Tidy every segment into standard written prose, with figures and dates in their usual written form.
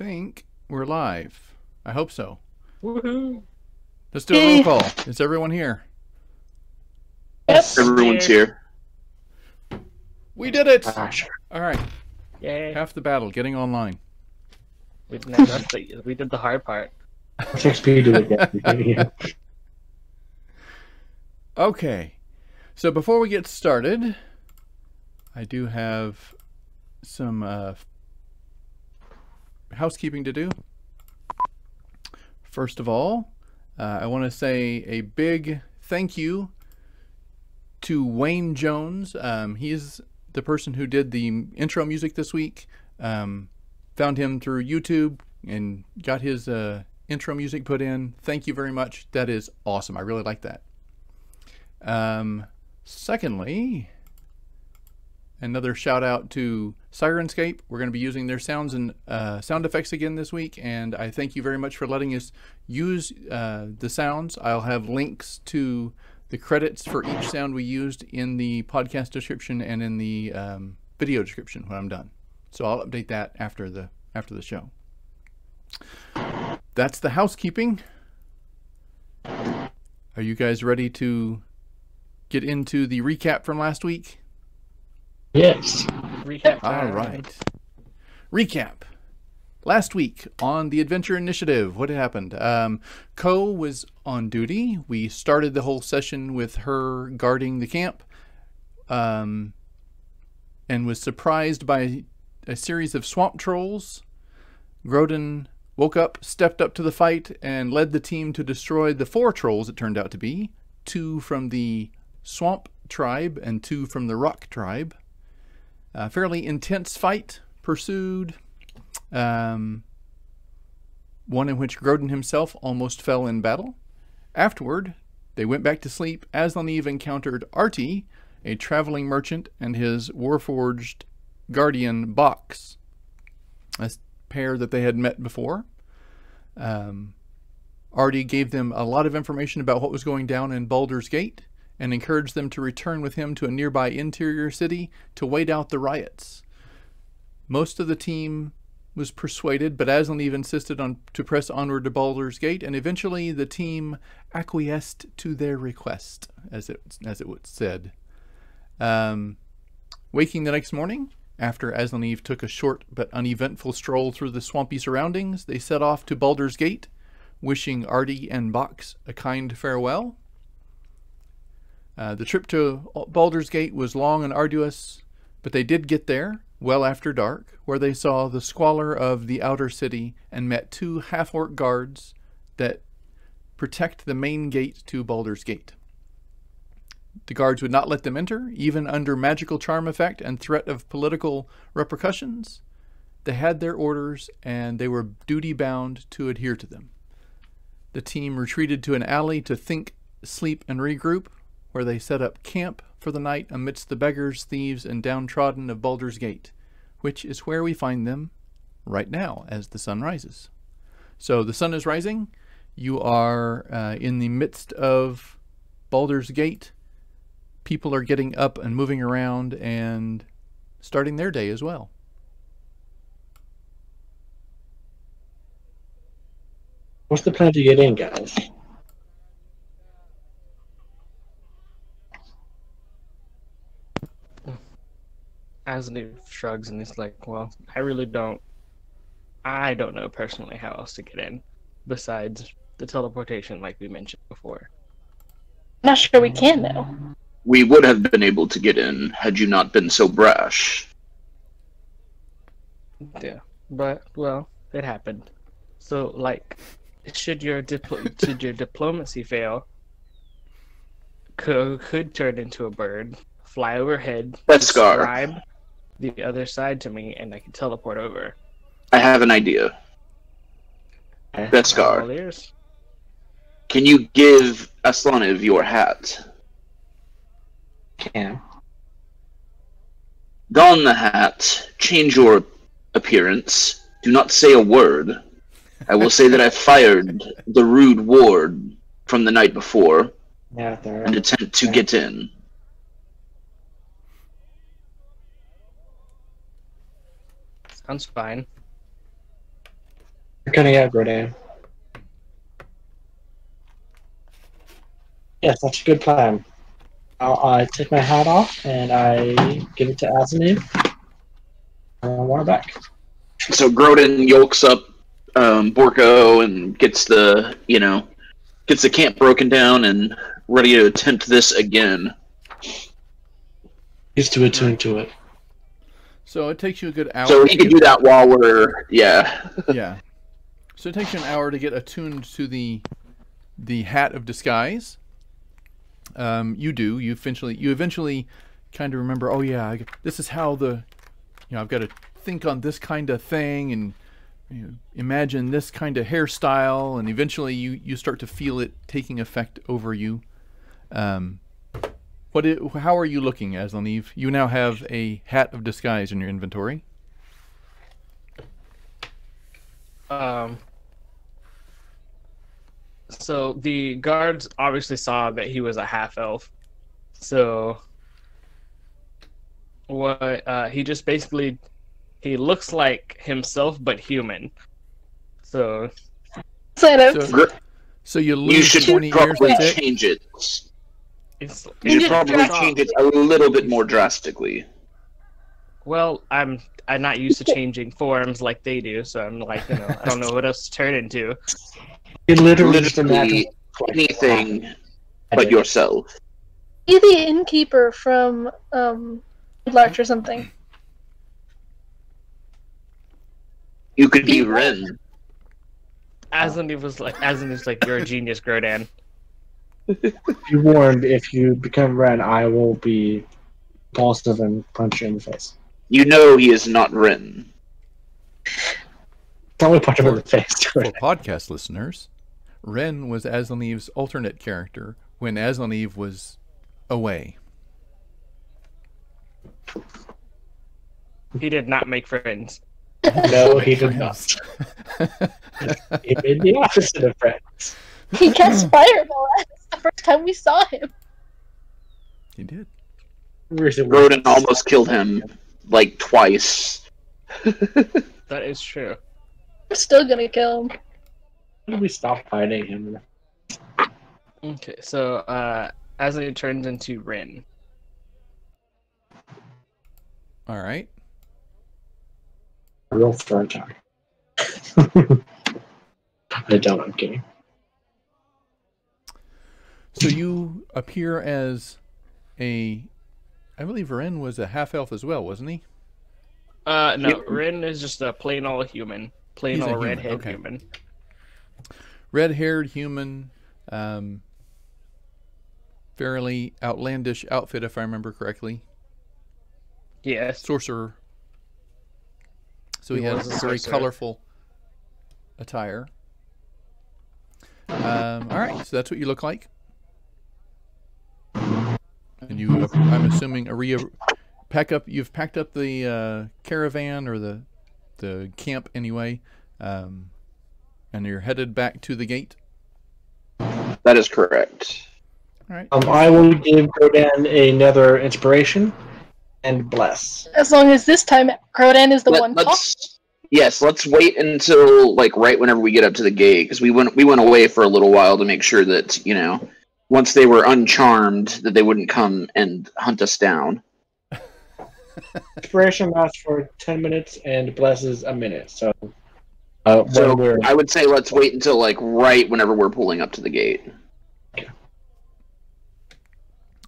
think we're live. I hope so. Woohoo! Let's do a roll call. Is everyone here? Yes, Everyone's here. We did it! Sure. All right. Yay! Half the battle, getting online. We did the hard part. XP do it. Okay. So before we get started, I do have some housekeeping to do. First of all, I want to say a big thank you to Wayne Jones. He's the person who did the intro music this week. Found him through YouTube and got his intro music put in. Thank you very much. That is awesome. I really like that. Secondly, another shout out to Syrinscape. We're going to be using their sounds and sound effects again this week, and I thank you very much for letting us use the sounds. I'll have links to the credits for each sound we used in the podcast description and in the video description when I'm done. So I'll update that after the show. That's the housekeeping. Are you guys ready to get into the recap from last week? Yes. Recap. All right. Recap. Last week on the Adventure Initiative, what happened? Ko was on duty. We started the whole session with her guarding the camp, and was surprised by a series of swamp trolls. Grodin woke up, stepped up to the fight, and led the team to destroy the 4 trolls it turned out to be. 2 from the swamp tribe and 2 from the rock tribe. A fairly intense fight pursued. One in which Grodin himself almost fell in battle. Afterward, they went back to sleep. Aslaneve encountered Artie, a traveling merchant, and his warforged guardian Box, a pair that they had met before. Artie gave them a lot of information about what was going down in Baldur's Gate and encouraged them to return with him to a nearby interior city to wait out the riots. Most of the team was persuaded, but Aslaneve insisted to press onward to Baldur's Gate, and eventually the team acquiesced to their request, as it was said. Waking the next morning, after Aslaneve took a short but uneventful stroll through the swampy surroundings, they set off to Baldur's Gate, wishing Artie and Box a kind farewell. The trip to Baldur's Gate was long and arduous, but they did get there well after dark, where they saw the squalor of the outer city and met 2 half-orc guards that protect the main gate to Baldur's Gate. The guards would not let them enter, even under magical charm effect and threat of political repercussions. They had their orders, and they were duty-bound to adhere to them. The team retreated to an alley to think, sleep, and regroup, where they set up camp for the night amidst the beggars, thieves, and downtrodden of Baldur's Gate, which is where we find them right now as the sun rises. So the sun is rising. You are in the midst of Baldur's Gate. People are getting up and moving around and starting their day as well. What's the plan to get in, guys? Aslaneve shrugs and he's like, "Well, I don't know personally how else to get in, besides the teleportation, like we mentioned before." Not sure we can, though. We would have been able to get in had you not been so brash. Yeah, but well, it happened. So, like, should your diplomacy fail, could turn into a bird, fly overhead, Beskar. describe the other side to me, and I can teleport over. I have an idea. All Beskar, ears. can you give Aslaneve your hat? Can. Don the hat, change your appearance, do not say a word. I will say that I fired the rude ward from the night before Yeah, there. and attempt to get in. Sounds fine. You're cutting out, Grodan. Yes, that's a good plan. I take my hat off and I give it to Azanu. I want it back. So Grodin yokes up Borko and gets the camp broken down and ready to attempt this again. He's too attuned to it. So it takes you a good hour. So he can do that while we're yeah. Yeah. So it takes you an hour to get attuned to the hat of disguise. You do. You eventually kind of remember. Oh yeah, this is how I've got to think on this kind of thing and imagine this kind of hairstyle, and eventually you start to feel it taking effect over you. How are you looking, Aslan? You now have a hat of disguise in your inventory. So the guards obviously saw that he was a half-elf. So he just basically he looks like himself but human. So you lose you should 20 years. probably That's it? change it. You should probably change it a little bit more drastically. Well, I'm not used to changing forms like they do, so I'm like, I don't know what else to turn into. You literally just imagine anything but yourself. Be the innkeeper from Larch or something. You could be Ren. Aslan was like, you're a genius, Grodan. You warned, if you become Ren, I will be impulsive and punch you in the face. You know he is not Ren. Don't punch him in the face. For podcast listeners, Ren was Aslaniv's alternate character when Aslaniv was away. He did not make friends. No, he did not. He made the opposite of friends. He cast Fireball. That's the first time we saw him. He did. Rodin almost killed him like twice. That is true. I'm still gonna kill him. When did we stop fighting him? Okay, so Aslan turns into Rin. All right. A real throw attack. I don't, I'm kidding. So you appear as I believe Ren was a half-elf as well, wasn't he? No, Rin is just a plain old human. Plain old redhead human. Red-haired human, fairly outlandish outfit, if I remember correctly. Yes. Sorcerer. So he has a very colorful attire. All right, so that's what you look like. And you, I'm assuming, you've packed up the caravan or the camp anyway, and you're headed back to the gate. That is correct. All right. I will give Grodan another inspiration and bless. As long as this time Crodan is the one talking. Yes, let's wait until like right whenever we get up to the gate, because we went away for a little while to make sure that once they were uncharmed, that they wouldn't come and hunt us down. Inspiration lasts for 10 minutes and bless is a minute. So, so I would say let's wait until like right whenever we're pulling up to the gate.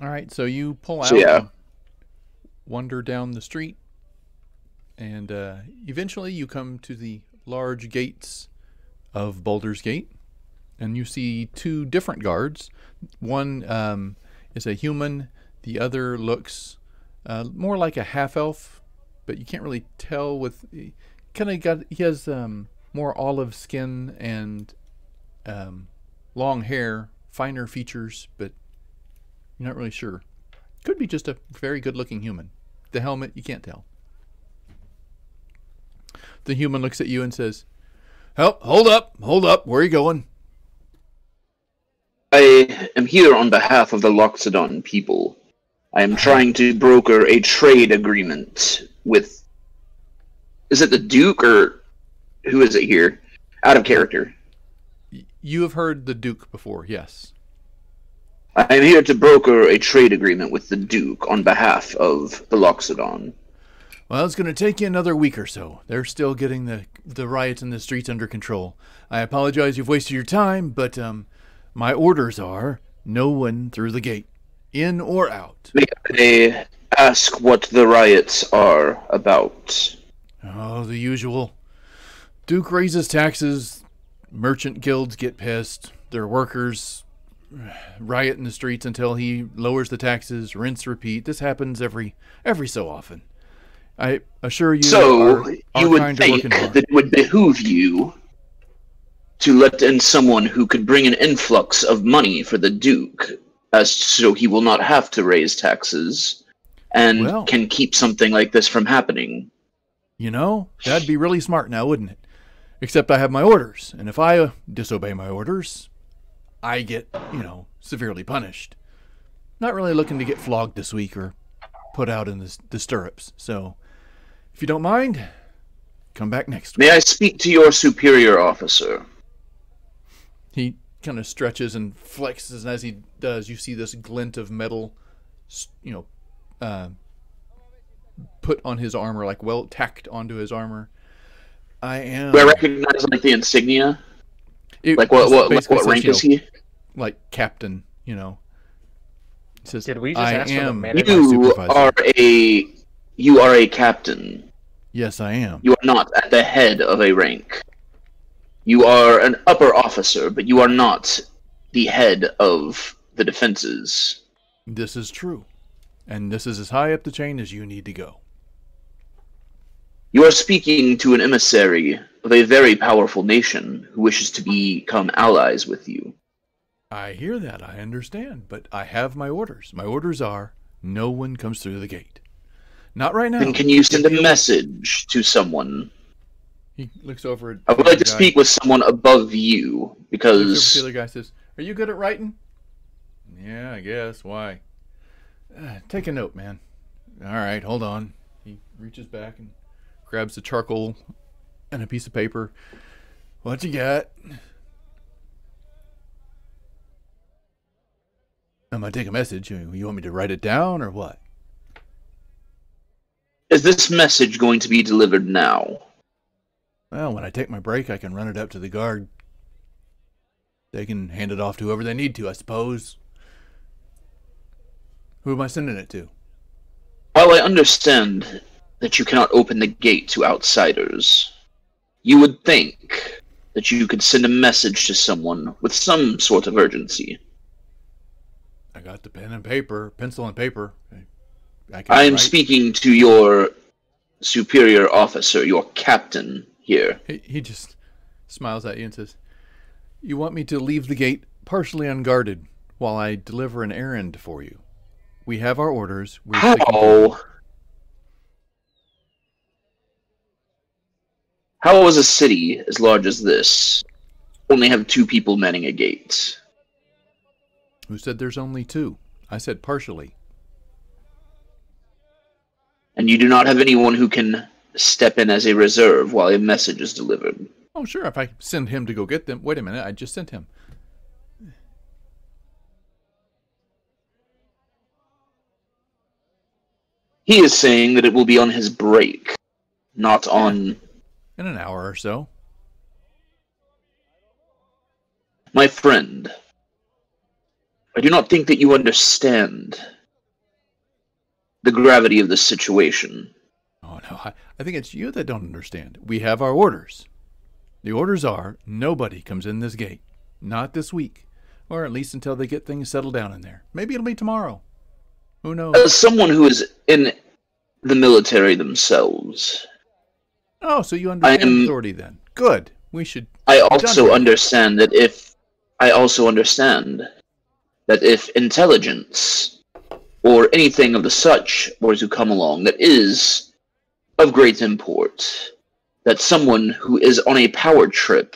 All right, so you pull out, and wander down the street, and eventually you come to the large gates of Baldur's Gate, and you see two different guards. One is a human, the other looks more like a half-elf, but you can't really tell. He has more olive skin and long hair, finer features, but you're not really sure. Could be just a very good-looking human. The helmet, you can't tell. The human looks at you and says, "Oh, hold up, where are you going?" I am here on behalf of the Loxodon people. I am trying to broker a trade agreement with... Is it the Duke, or who is it here? Out of character. You have heard the Duke before, yes. I am here to broker a trade agreement with the Duke on behalf of the Loxodon. Well, it's going to take you another week or so. They're still getting the riots in the streets under control. I apologize you've wasted your time, but my orders are no one through the gate, in or out. May I ask what the riots are about? Oh, the usual. Duke raises taxes, merchant guilds get pissed, their workers riot in the streets until he lowers the taxes, rinse, repeat. This happens every so often. I assure you. So, you would kind think that it would behoove you to let in someone who could bring an influx of money for the Duke, so he will not have to raise taxes, and can keep something like this from happening. You know, that'd be really smart now, wouldn't it? Except I have my orders, and if I disobey my orders, I get, severely punished. Not really looking to get flogged this week or put out in the stirrups, so if you don't mind, come back next week. May I speak to your superior officer? He kind of stretches and flexes, and as he does, you see this glint of metal, put on his armor, like well tacked onto his armor. Do I recognize like the insignia? What rank is he? Like captain, He says, Did we just ask for the manager? You are a captain. Yes, I am. You are not at the head of a rank. You are an upper officer, but you are not the head of the defenses. This is true. And this is as high up the chain as you need to go. You are speaking to an emissary of a very powerful nation who wishes to become allies with you. I hear that, I understand, but I have my orders. My orders are, no one comes through the gate. Not right now. Then can you send a message to someone? He looks over at I would like to speak with someone above you, because... The other guy says, are you good at writing? Yeah, I guess. Why? Take a note, man. All right, hold on. He reaches back and grabs the charcoal and a piece of paper. What you got? I'm going to take a message. You want me to write it down or what? Is this message going to be delivered now? Well, when I take my break, I can run it up to the guard. They can hand it off to whoever they need to, I suppose. Who am I sending it to? While I understand that you cannot open the gate to outsiders, you would think that you could send a message to someone with some sort of urgency. I got the pen and paper, pencil and paper. I am speaking to your superior officer, your captain here. He just smiles at you and says, you want me to leave the gate partially unguarded while I deliver an errand for you. We have our orders. How was a city as large as this only have 2 people manning a gate? Who said there's only 2? I said partially. And you do not have anyone who can step in as a reserve while a message is delivered? Oh, sure, if I send him to go get them. Wait a minute, I just sent him. He is saying that it will be on his break, not on... In an hour or so. My friend, I do not think that you understand the gravity of this situation. Oh, no, I think it's you that don't understand. We have our orders. The orders are, nobody comes in this gate. Not this week. Or at least until they get things settled down in there. Maybe it'll be tomorrow. Who knows? As someone who is in the military themselves... Oh, so you understand authority then. Good. We should... I also understand that if intelligence or anything of the such were to come along that is of great import, that someone who is on a power trip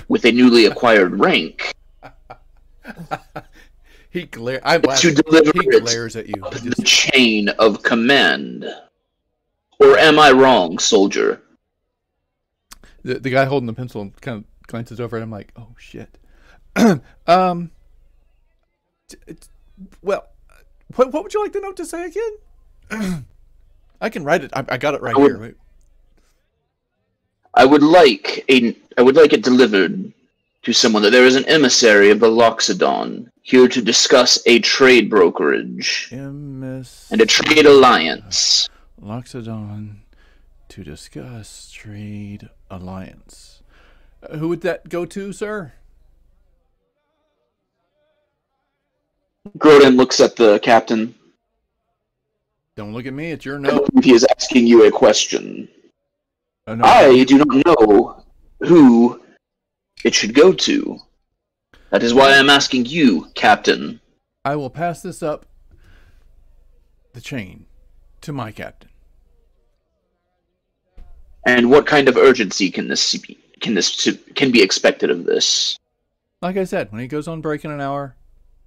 with a newly acquired rank he glares at you. Up the chain of command. Or am I wrong, soldier? The guy holding the pencil kind of glances over, and I'm like, oh shit. Well, what would you like the note to say again? I can write it. I got it right here. Wait. I would like it delivered to someone that there is an emissary of the Loxodon here to discuss a trade brokerage and a trade alliance. Loxodon to discuss trade alliance. Who would that go to, sir? Grodin looks at the captain. Don't look at me. It's your I note. believe he is asking you a question. Oh, no. I do not know who it should go to. That is why I'm asking you, Captain. I will pass this up the chain to my captain. And what kind of urgency can be expected of this? Like I said, when he goes on break in an hour,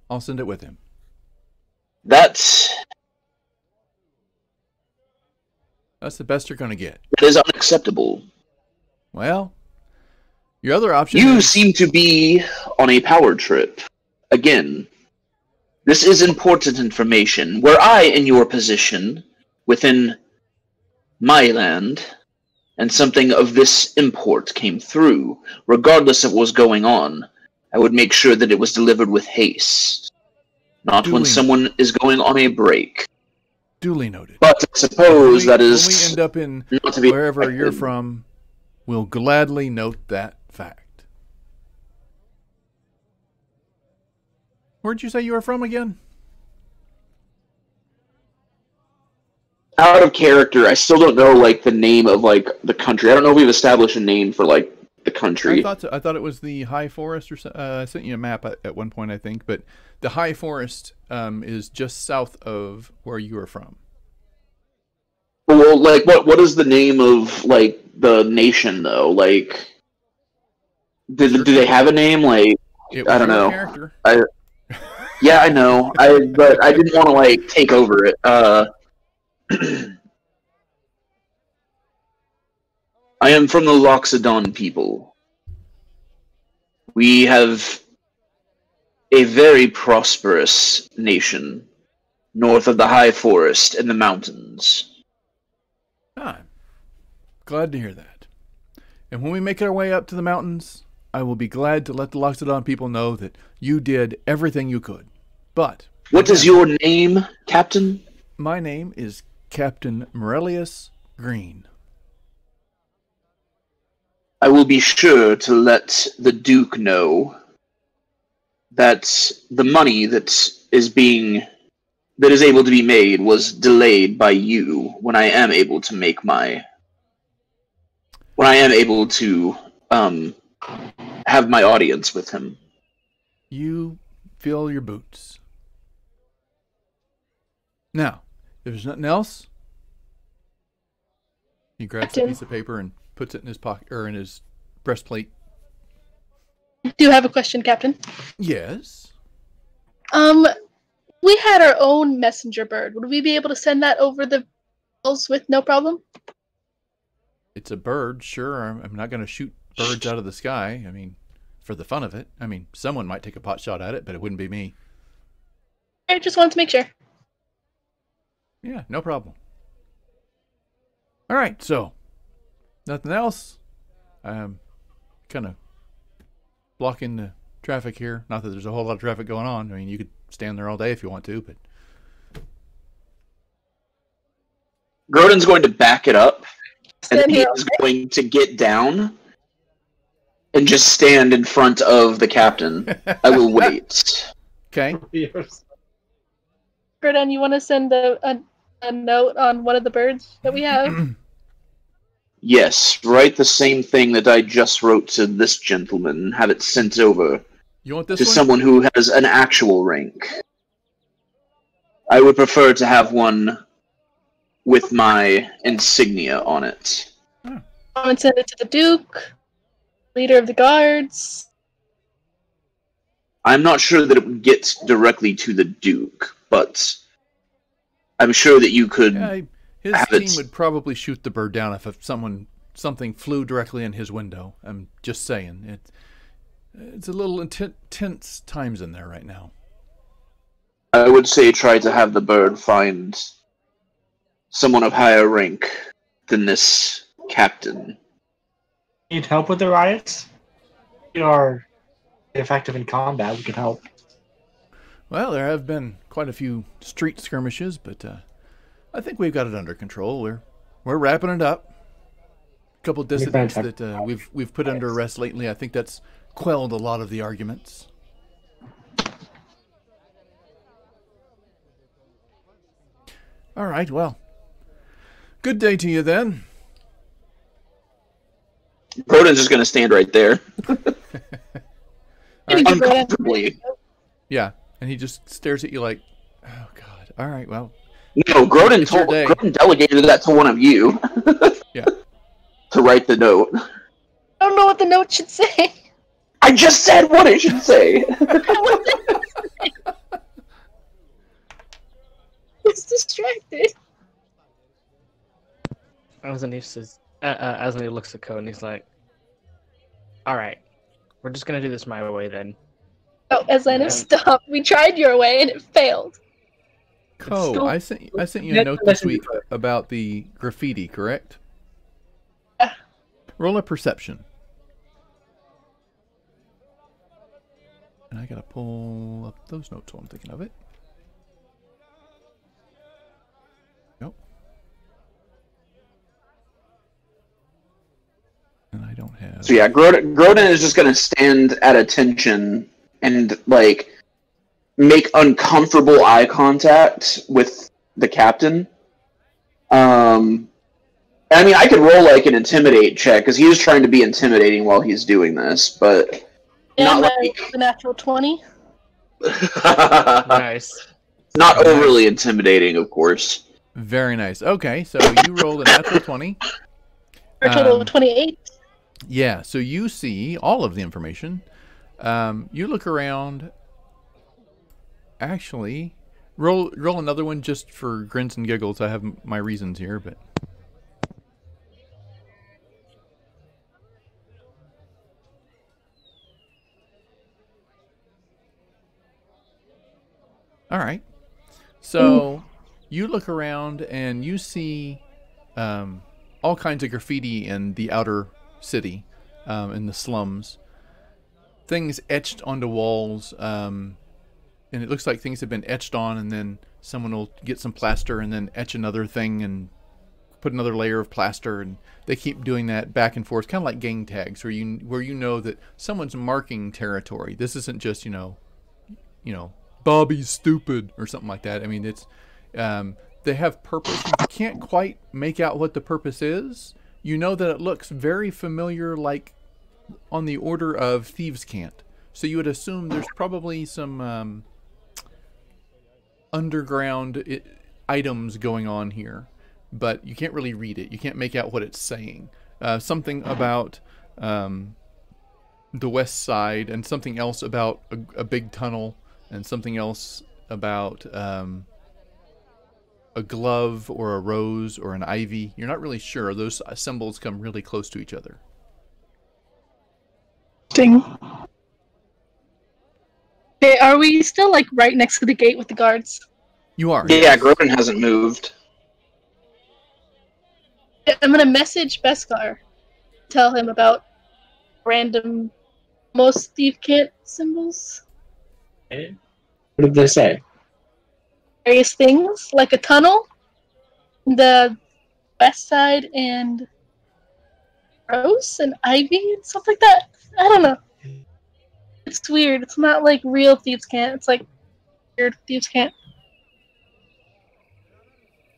I'll send it with him. That's the best you're going to get. That is unacceptable. Well, your other option You is... seem to be on a power trip. Again, this is important information. Were I in your position, within my land, and something of this import came through, regardless of what was going on, I would make sure that it was delivered with haste. Not when someone is going on a break. Duly noted. But I suppose that is... When we end up in not to be wherever expected. you're from, we'll gladly note that fact. Where'd you say you were from again? Out of character, I still don't know, like, the name of, like, the country. I don't know if we've established a name for, like, the country. I thought it was the High Forest, or I sent you a map at one point, I think, but the High Forest is just south of where you are from. Well, like, what is the name of, like, the nation, though? Like, do they have a name? Like, I don't know. Character. Yeah, I know. But I didn't want to, like, take over it. I am from the Loxodon people. We have a very prosperous nation north of the High Forest in the mountains. Ah, glad to hear that. And when we make our way up to the mountains, I will be glad to let the Loxodon people know that you did everything you could. But... What is your name, Captain? My name is Captain Morelius Green. I will be sure to let the Duke know that the money that is able to be made was delayed by you when I am able to have my audience with him. You fill your boots. Now, if there's nothing else, he grabs a piece of paper and puts it in his pocket or in his breastplate. Do you have a question, Captain? Yes. We had our own messenger bird. Would we be able to send that over the walls with no problem? It's a bird, sure. I'm not going to shoot birds out of the sky. I mean, for the fun of it. I mean, someone might take a pot shot at it, but it wouldn't be me. I just wanted to make sure. Yeah, no problem. All right, so nothing else. I'm kind of blocking the traffic here. Not that there's a whole lot of traffic going on. I mean, you could stand there all day if you want to, but... Grodin's going to back it up, and Stand he here, is going to get down and just stand in front of the captain. I will wait. Okay. Gordon, you want to send a note on one of the birds that we have? Yes, write the same thing that I just wrote to this gentleman and have it sent over You want this to one? someone who has an actual rank. I would prefer to have one with my insignia on it. And send it to the Duke, leader of the guards. I'm not sure that it would get directly to the Duke, but I'm sure that you could Yeah, his have team it. would probably shoot the bird down if someone something flew directly in his window. I'm just saying. It's a little tense times in there right now. I would say try to have the bird find someone of higher rank than this captain. Need help with the riots? We are effective in combat. We can help. Well, there have been quite a few street skirmishes, but I think we've got it under control. We're wrapping it up. A couple dissidents that we've put under arrest lately. I think that's quelled a lot of the arguments. All right, well, good day to you then. Grodin's just going to stand right there. Uncomfortably. Yeah, and he just stares at you like, oh, God. All right, well. No, Grodin delegated that to one of you. Yeah. To write the note. I don't know what the note should say. I just said what it should say. It's distracted. Asani looks at Ko and he's like, all right, we're just going to do this my way then. Oh, Asana, stop. We tried your way and it failed. Ko, I sent you a note this week about the graffiti, correct? Yeah. Roll a perception. And I gotta pull up those notes while I'm thinking of it. Nope. And I don't have... So yeah, Grodin is just gonna stand at attention and, like, make uncomfortable eye contact with the captain. I mean, I could roll, like, an intimidate check, because he is trying to be intimidating while he's doing this, but... And not like... the natural 20. Nice. Not overly intimidating, of course. Very nice. Okay, so you rolled a natural 20. For a total of 28. Yeah, so you see all of the information. You look around. Actually, roll another one just for grins and giggles. I have my reasons here, but... All right. So you look around and you see all kinds of graffiti in the outer city, in the slums. Things etched onto walls, and it looks like things have been etched on, and then someone will get some plaster and then etch another thing and put another layer of plaster, and they keep doing that back and forth, kind of like gang tags, where you know that someone's marking territory. This isn't just you know, Bobby's stupid or something like that. I mean, it's they have purpose. You can't quite make out what the purpose is. You know that it looks very familiar, like on the order of thieves' cant. So you would assume there's probably some underground items going on here, but you can't really read it. You can't make out what it's saying. Something about the west side, and something else about a big tunnel, and something else about a glove or a rose or an ivy. You're not really sure. Those symbols come really close to each other. Ding. Okay, are we still like right next to the gate with the guards? You are. Yeah, yes. Grodin hasn't moved. I'm gonna message Beskar, tell him about random most thief can't symbols. Okay. What did they say? Various things, like a tunnel, the west side, and rose and ivy and stuff like that. I don't know. It's weird. It's not like real thieves' cant. It's like weird thieves' cant.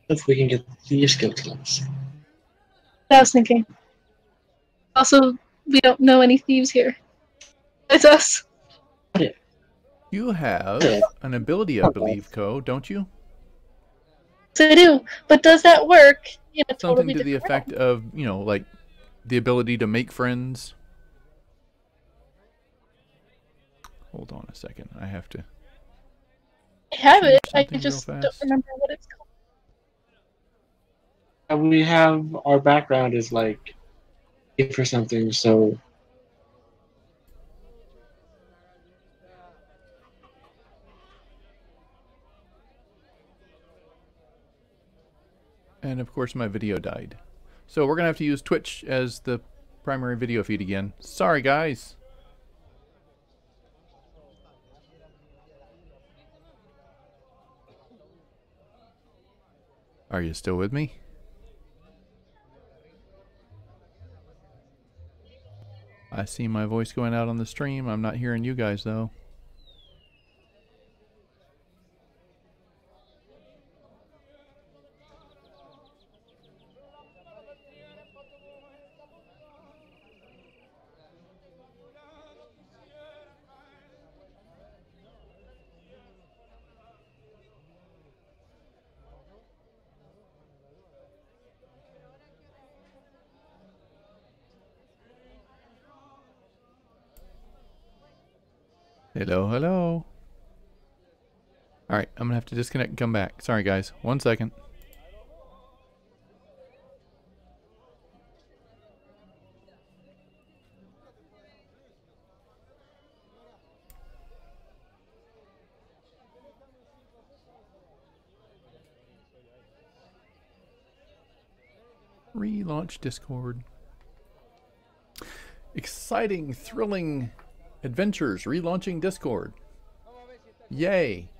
If we can get the thieves' skills. I was thinking. Also, we don't know any thieves here. It's us. You have an ability, I believe, Ko, don't you? So I do, but does that work in a Something totally to the different effect of, like the ability to make friends. Hold on a second. I have to... I have it. I something just real don't fast. remember what it's called. We have our background is like for something, so And of course my video died. So we're going to have to use Twitch as the primary video feed again. Sorry guys. Are you still with me? I see my voice going out on the stream. I'm not hearing you guys though. Hello, hello. Alright, I'm gonna have to disconnect and come back. Sorry guys, 1 second. Relaunch Discord. Exciting, thrilling adventures relaunching Discord. Yay.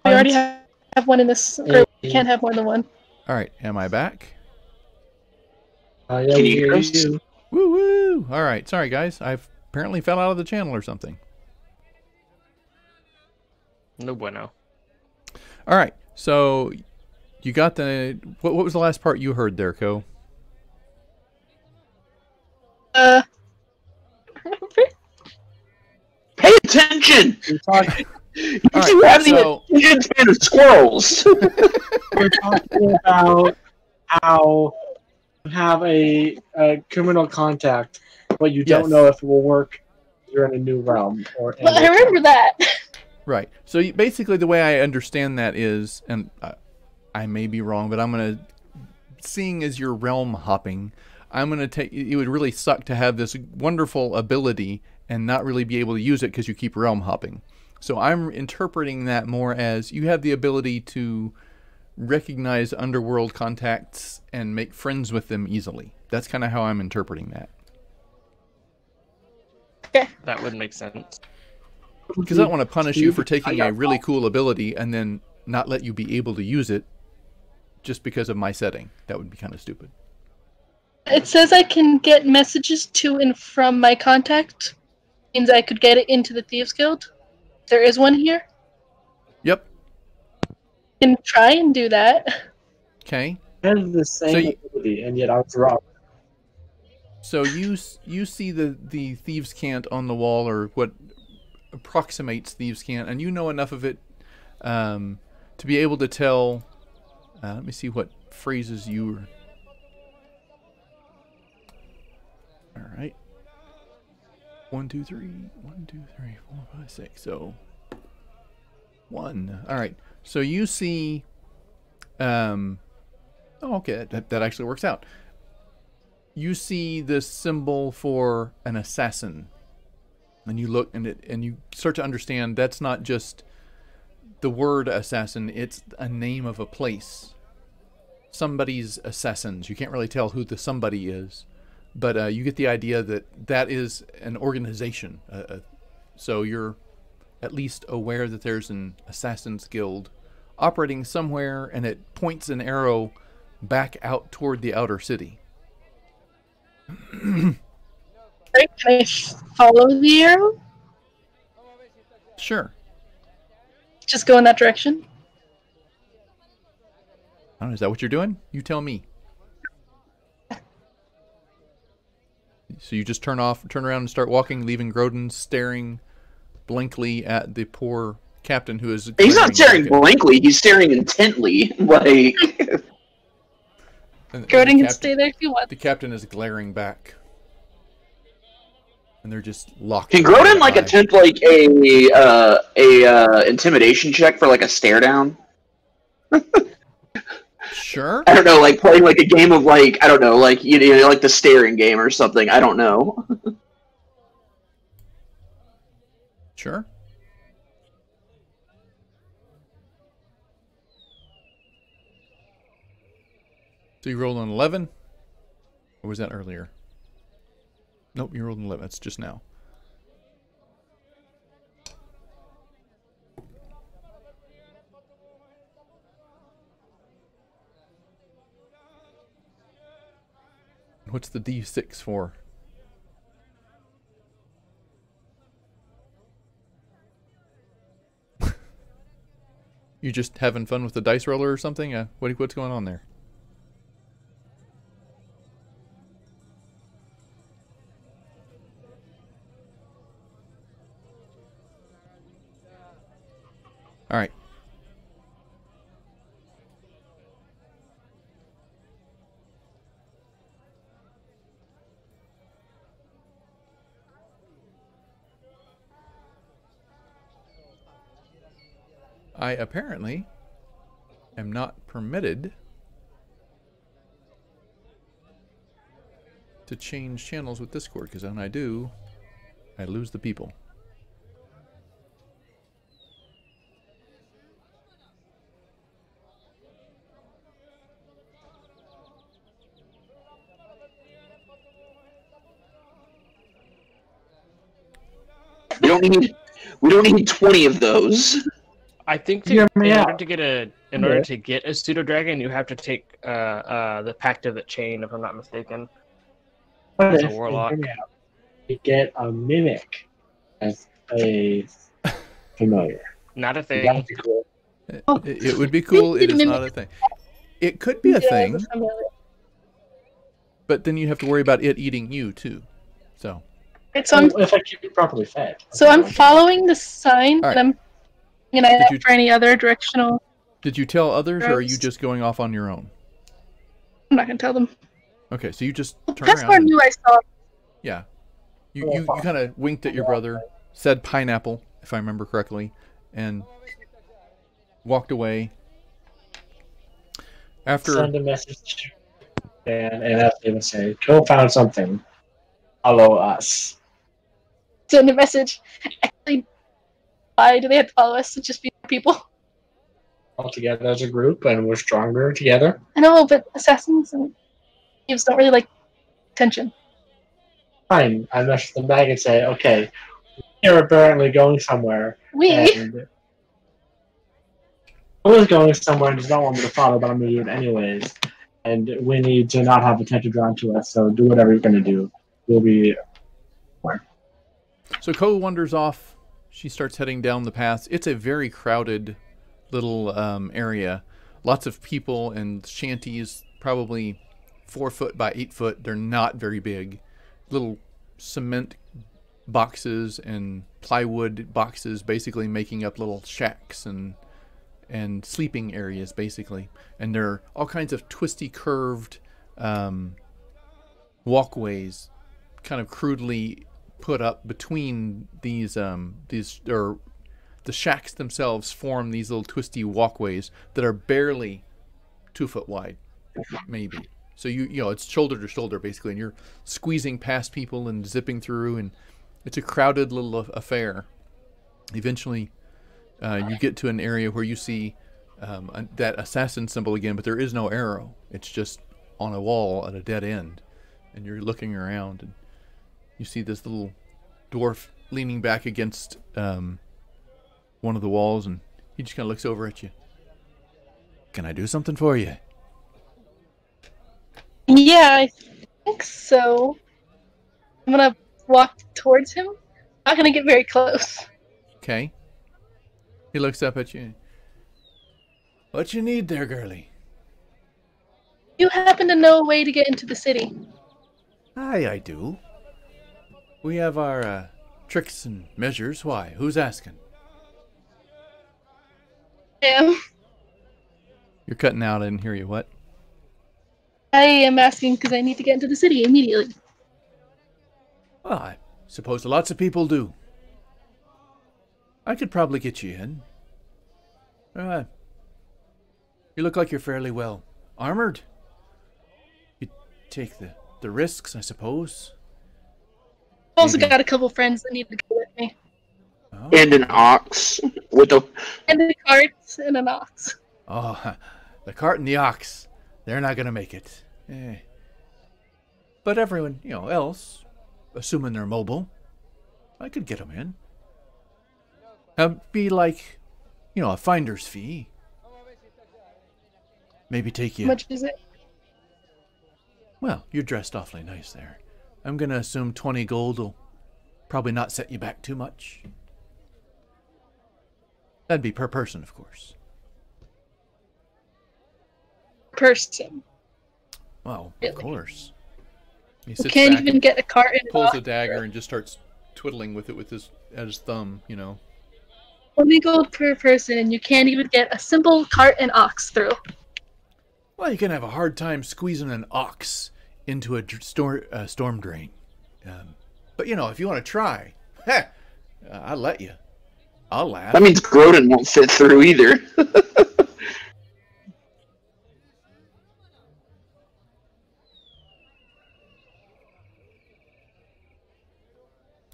We already have one in this group. We can't have more than one. Alright, am I back? yeah, Can you we hear hear us? you. Woo woo! Alright, sorry guys. I apparently fell out of the channel or something. No bueno. Alright, so you got the... What was the last part you heard there, Ko? Pay attention! We're talking, You All do right, have so- the attention span of squirrels. we're talking about how you have a criminal contact, but you don't Yes. know if it will work. You're in a new realm. Well, I remember that. Right. So basically the way I understand that is, and I may be wrong, but I'm going to, seeing as you're realm hopping, I'm going to take, it would really suck to have this wonderful ability and not really be able to use it because you keep realm hopping. So I'm interpreting that more as you have the ability to recognize underworld contacts and make friends with them easily. That's kind of how I'm interpreting that. That would make sense. Because I don't want to punish you for taking a really cool ability and then not let you be able to use it just because of my setting. That would be kind of stupid. It says I can get messages to and from my contact. Means I could get it into the Thieves Guild. There is one here. Yep. Can try and do that. Okay. I have the same So you- ability, and yet I was wrong. So you see the Thieves' Cant on the wall, or what approximates Thieves' Cant, and you know enough of it to be able to tell. Let me see what phrases you were. All right. 1, 2, 3. 1, 2, 3, 4, 5, 6. So 1. All right. So you see. Oh, okay. That actually works out. You see this symbol for an assassin, and you look and you start to understand that's not just the word assassin, it's a name of a place. Somebody's assassins. You can't really tell who the somebody is, but you get the idea that that is an organization. So you're at least aware that there's an assassin's guild operating somewhere, and it points an arrow back out toward the outer city. Right? Can I follow the arrow? Sure. Just go in that direction? I don't know, is that what you're doing? You tell me. So you just turn around and start walking, leaving Grodin staring blankly at the poor captain who is... He's not staring blankly, he's staring intently. Like, And Gordon the can stay there if you want. The captain is glaring back. And they're just locked. Can Grodin like attempt like a intimidation check for like a stare down? Sure. I don't know, like playing like a game of like I don't know, like you know, like the staring game or something. I don't know. Sure. So you rolled an 11? Or was that earlier? Nope, you rolled an 11. It's just now. What's the D6 for? You just having fun with the dice roller or something? What's going on there? All right. I apparently am not permitted to change channels with Discord, because when I do, I lose the people. We don't need 20 of those. I think in order to get a pseudo dragon, you have to take the Pact of the Chain, if I'm not mistaken. But As a if warlock. you get a mimic as a familiar. Not a That thing. would be cool. It would be cool. It is not a thing. It could be a thing, but then you have to worry about it eating you too. So. Right, so If I keep it properly fed. So I'm following the sign, All right. and I'm gonna ask for any other directional. Did you tell others, or are you just going off on your own? I'm not gonna tell them. Okay, so you just turn That's around. where I knew I saw. Yeah. You kind of winked at your brother, said pineapple, if I remember correctly, and walked away. After Send a message and as they would say, Kill found something. Follow us. Send a message. Actually, why do they have to follow us? It's just be people. All together as a group, and we're stronger together. I know, but assassins and thieves don't really like attention. Fine. I message them back and say, okay, we're apparently going somewhere. And I was going somewhere and does not want me to follow, but I'm going to do it anyways. And we need to not have attention drawn to us, so do whatever you're going to do. We'll be... So Ko wanders off. She starts heading down the path. It's a very crowded little area. Lots of people and shanties, probably 4 foot by 8 foot. They're not very big. Little cement boxes and plywood boxes basically making up little shacks and sleeping areas basically. And there are all kinds of twisty curved walkways kind of crudely put up between these or the shacks themselves form these little twisty walkways that are barely 2 foot wide, maybe. So you know it's shoulder to shoulder basically, and you're squeezing past people and zipping through, and it's a crowded little affair. Eventually, you get to an area where you see that assassin symbol again, but there is no arrow. It's just on a wall at a dead end, and you're looking around, and you see this little dwarf leaning back against one of the walls, and he just kind of looks over at you. Can I do something for you? Yeah, I think so. I'm gonna walk towards him. Not gonna get very close. Okay. He looks up at you. What you need there, girlie? You happen to know a way to get into the city? Aye, I do. We have our tricks and measures. Why? Who's asking? I am. You're cutting out. I didn't hear you. What? I am asking because I need to get into the city immediately. Well, I suppose lots of people do. I could probably get you in. You look like you're fairly well armored. You take the risks, I suppose. I've also Maybe. got a couple friends that need to go with me. Oh. And an ox with a. And a cart and an ox. Oh, the cart and the ox. They're not going to make it. But everyone, else, assuming they're mobile, I could get them in. That'd be like, a finder's fee. Maybe take you. How much is it? Well, you're dressed awfully nice there. I'm going to assume 20 gold will probably not set you back too much. That'd be per person, of course. Person. Well, Really? of course. He You sits can't back even and get a cart and an pulls ox. a dagger and just starts twiddling with it with at his thumb, 20 gold per person, and you can't even get a simple cart and ox through. Well, you can have a hard time squeezing an ox into a storm drain. But, if you want to try, I'll let you. I'll laugh. That means Groden won't fit through either.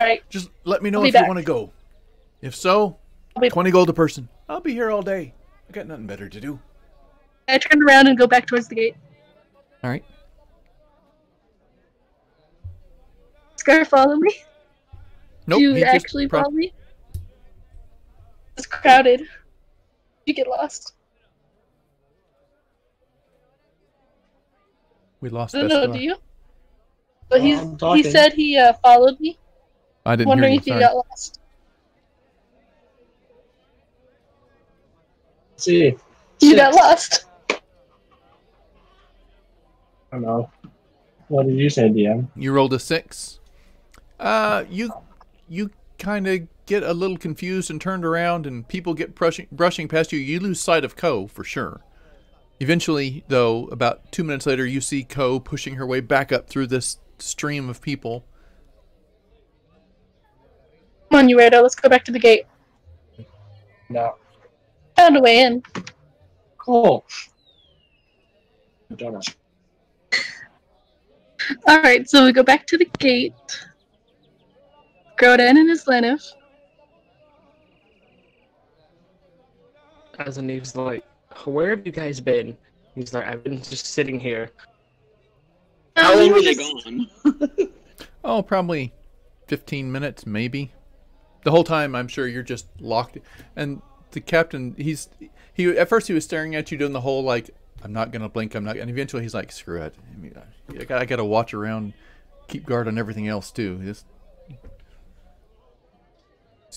Alright, Just let me know I'll be if you back. want to go. If so, I'll be 20 gold a person. I'll be here all day. I got nothing better to do. I turn around and go back towards the gate. All right. Scar, follow me? Nope. Do you he just actually follow me? It's crowded. You get lost. We lost I don't Best know, Buy. do you? But I'm he talking. said he followed me. I didn't hear Wondering you. if you Sorry. got lost. See. You got lost. I don't know. What did you say, DM? You rolled a 6. You kind of get a little confused and turned around, and people get brushing past you. You lose sight of Ko for sure. Eventually, though, about 2 minutes later, you see Ko pushing her way back up through this stream of people. Come on, you weirdo. Let's go back to the gate. No. Found a way in. Cool. I don't know. Alright, so we go back to the gate. Groden and his Lenif. As and he's like, where have you guys been? He's like, I've been just sitting here. How we long were were they just- gone? Oh, probably 15 minutes, maybe. The whole time, I'm sure you're just locked. And the captain, he at first he was staring at you doing the whole like, I'm not gonna blink, I'm not. And eventually he's like, screw it. I mean, I gotta watch around, keep guard on everything else too. He just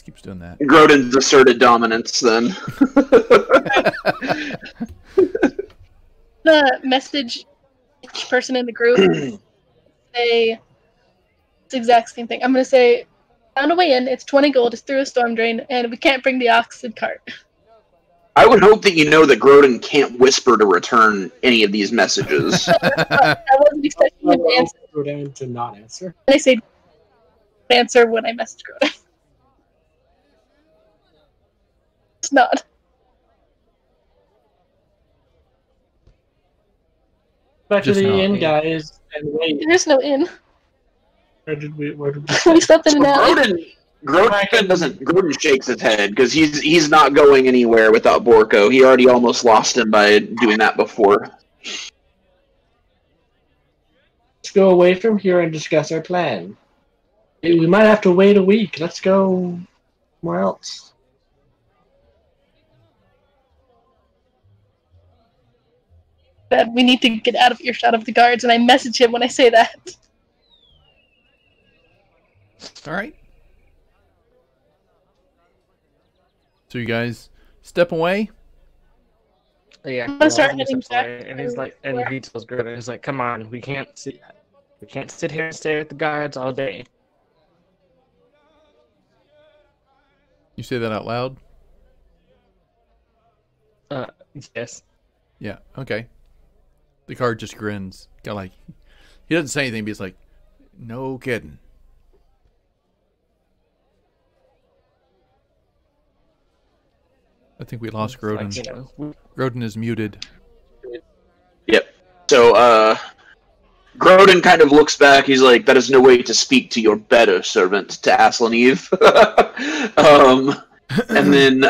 keeps doing that. Groden's asserted dominance then. The message each person in the group say it's the exact same thing. I'm gonna say, found a way in. It's 20 gold. It's through a storm drain, and we can't bring the ox and cart. I would hope that you know that Groden can't whisper to return any of these messages. I wasn't expecting him to answer. Go down to not answer. And I say answer when I message Groden. It's not. Back to Just the not. inn, guys, and wait. There's no inn. Where did we We stopped in an alley. Groden shakes his head because he's not going anywhere without Borko. He already almost lost him by doing that before. Let's go away from here and discuss our plan. We might have to wait a week. Let's go somewhere else. That we need to get out of earshot of the guards, and I message him when I say that. All right. So you guys step away. Yeah, I'm gonna start Groden heading steps away, back and he's like, and where- he tells Groden, he's like, come on, we can't sit here and stare at the guards all day. You say that out loud? Yes. Yeah. Okay. The guard just grins. Kind of like, he doesn't say anything, but he's like, no kidding. I think we lost Groden. Like, you know, Groden is muted. Yep. So, Groden kind of looks back. He's like, that is no way to speak to your better servant, to Aslaneve. And then,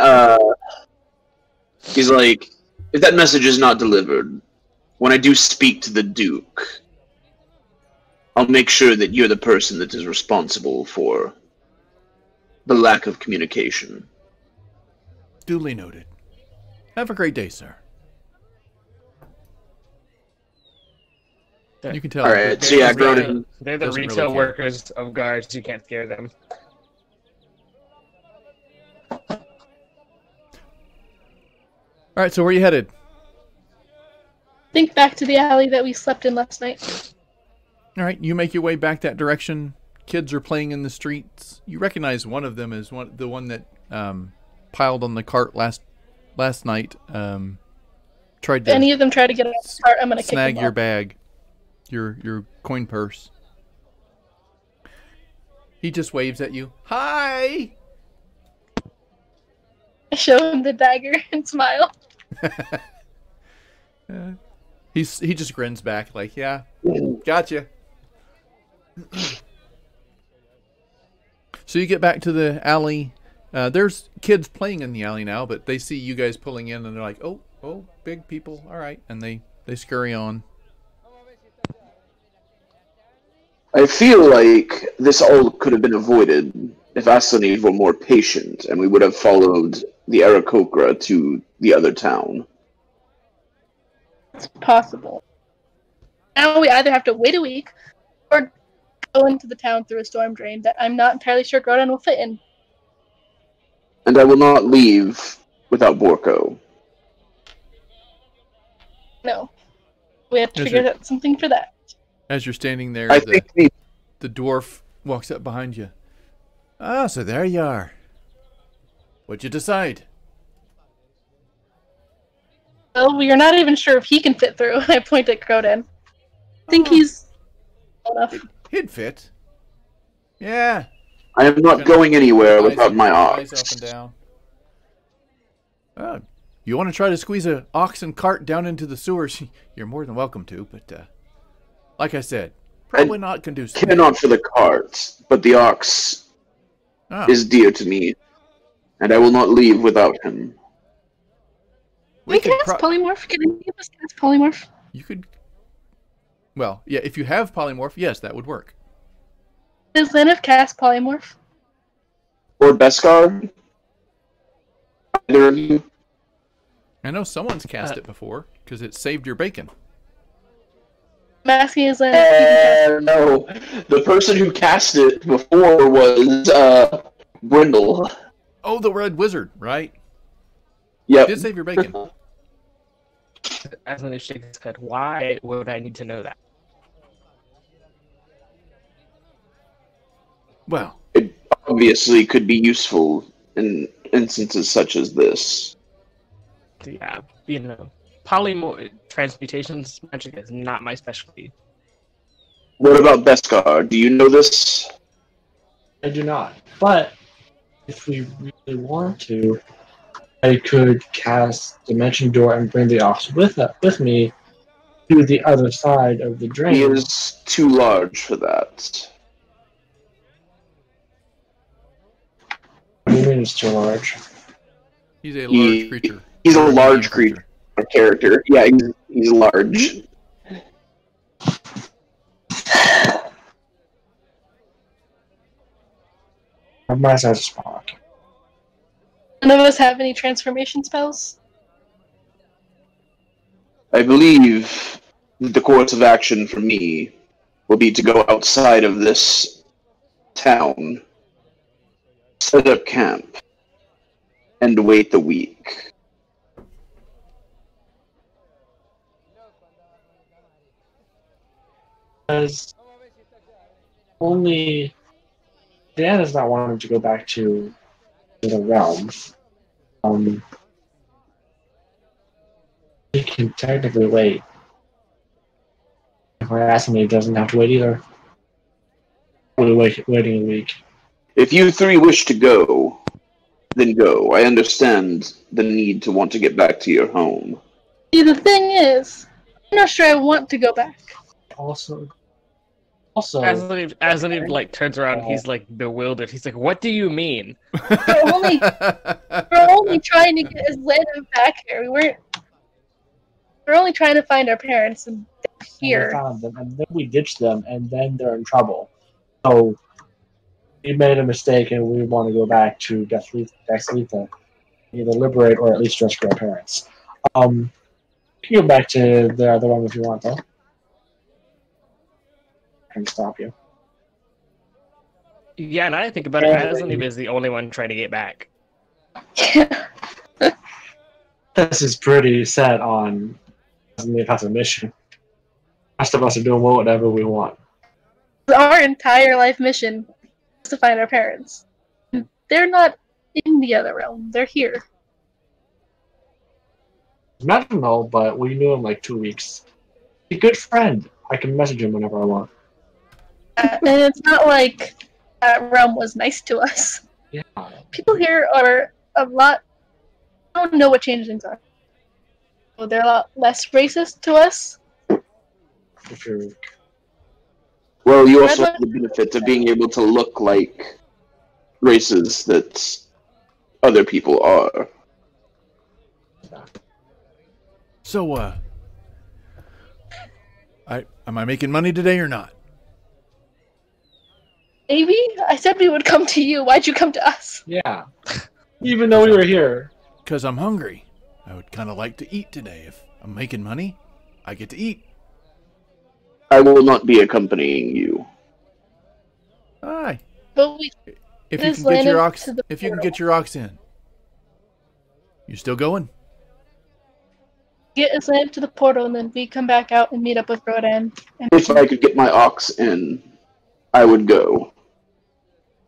he's like, if that message is not delivered, when I do speak to the Duke, I'll make sure that you're the person that is responsible for the lack of communication. Duly noted. Have a great day, sir. You can tell. Alright, so yeah, Groden... They're the retail really workers of guards. You can't scare them. Alright, so where are you headed? Think back to the alley that we slept in last night. Alright, you make your way back that direction. Kids are playing in the streets. You recognize one of them as the one that piled on the cart last night. Tried to If any of them try to get on the cart, I'm going to kick them snag your off. bag. Your coin purse. He just waves at you. Hi! I show him the dagger and smile. He just grins back like, yeah, gotcha. So you get back to the alley. There's kids playing in the alley now, but they see you guys pulling in and they're like, oh, big people, all right. And they scurry on. I feel like this all could have been avoided if Aslaneve were more patient, and we would have followed the Aarakocra to the other town. It's possible. Now we either have to wait a week or go into the town through a storm drain that I'm not entirely sure Grodan will fit in. And I will not leave without Borko. No. We have to figure out something for that. As you're standing there, I think the dwarf walks up behind you. Ah, so there you are. What'd you decide? Well, we are not even sure if he can fit through. I point at Grodan. I think he's enough. He'd fit. Yeah. I am not going anywhere without my Eyes ox. up and down. You want to try to squeeze an ox and cart down into the sewers? You're more than welcome to, but like I said, probably not conducive. Care not for the cart, but the ox is dear to me, and I will not leave without him. We can cast polymorph. Can any of us cast polymorph? You could. Well, yeah, if you have polymorph, yes, that would work. Does Lenov cast polymorph? Or Beskar? Either of you? I know someone's cast it before, because it saved your bacon. I'm asking is Lenov if he can cast No. The person who cast it before was Brindle. Oh, the red wizard, right? Yep. Did save your bacon. Aslan shakes his head. Why would I need to know that? Well, It obviously could be useful in instances such as this. Yeah, you know, polymorph transmutations magic is not my specialty. What about Beskar? Do you know this? I do not. But if we really want to, I could cast Dimension Door and bring the ox with me to the other side of the drain. He is too large for that. What do you mean it's too large? he's a large creature. He's a large creature. Character. Yeah, he's large. My size is small. None of us have any transformation spells? I believe the course of action for me will be to go outside of this town, set up camp, and wait the week. Because only Dan is not wanting to go back to the realm. He can technically wait harassing me, he doesn't have to wait either. We're waiting a week. If you three wish to go, then go. I understand the need to want to get back to your home. See, the thing is, I'm not sure I want to go back. Also, Asleep like turns around. He's like bewildered. He's like, "What do you mean?" We're only trying to get Islanda back here. We're only trying to find our parents, and they're here. we found them, and then we ditched them, and then they're in trouble. So we made a mistake, and we want to go back to Dexlitha, either liberate or at least rescue our parents. You can go back to the other one if you want, though. I can stop you. Yeah, and I think about it, Asleep is the only one trying to get back. This is pretty set on has a mission. The rest of us are doing whatever we want. Our entire life mission is to find our parents. They're not in the other realm. They're here. Not to know, but we knew him like 2 weeks. He's a good friend. I can message him whenever I want. And it's not like that realm was nice to us. Yeah. People here are a lot... I don't know what changelings are. So they're a lot less racist to us. If you're... Well, you also have the benefit of being able to look like races that other people are. So, am I making money today or not? Maybe? I said we would come to you. Why'd you come to us? Yeah. Even though we were here. Because I'm hungry. I would kind of like to eat today. If I'm making money, I get to eat. I will not be accompanying you. Aye. But we If you can get your ox, if you can get your ox in, you still going? get Islam to the portal, and then we come back out and meet up with Rodan. And If I could get my ox in, I would go.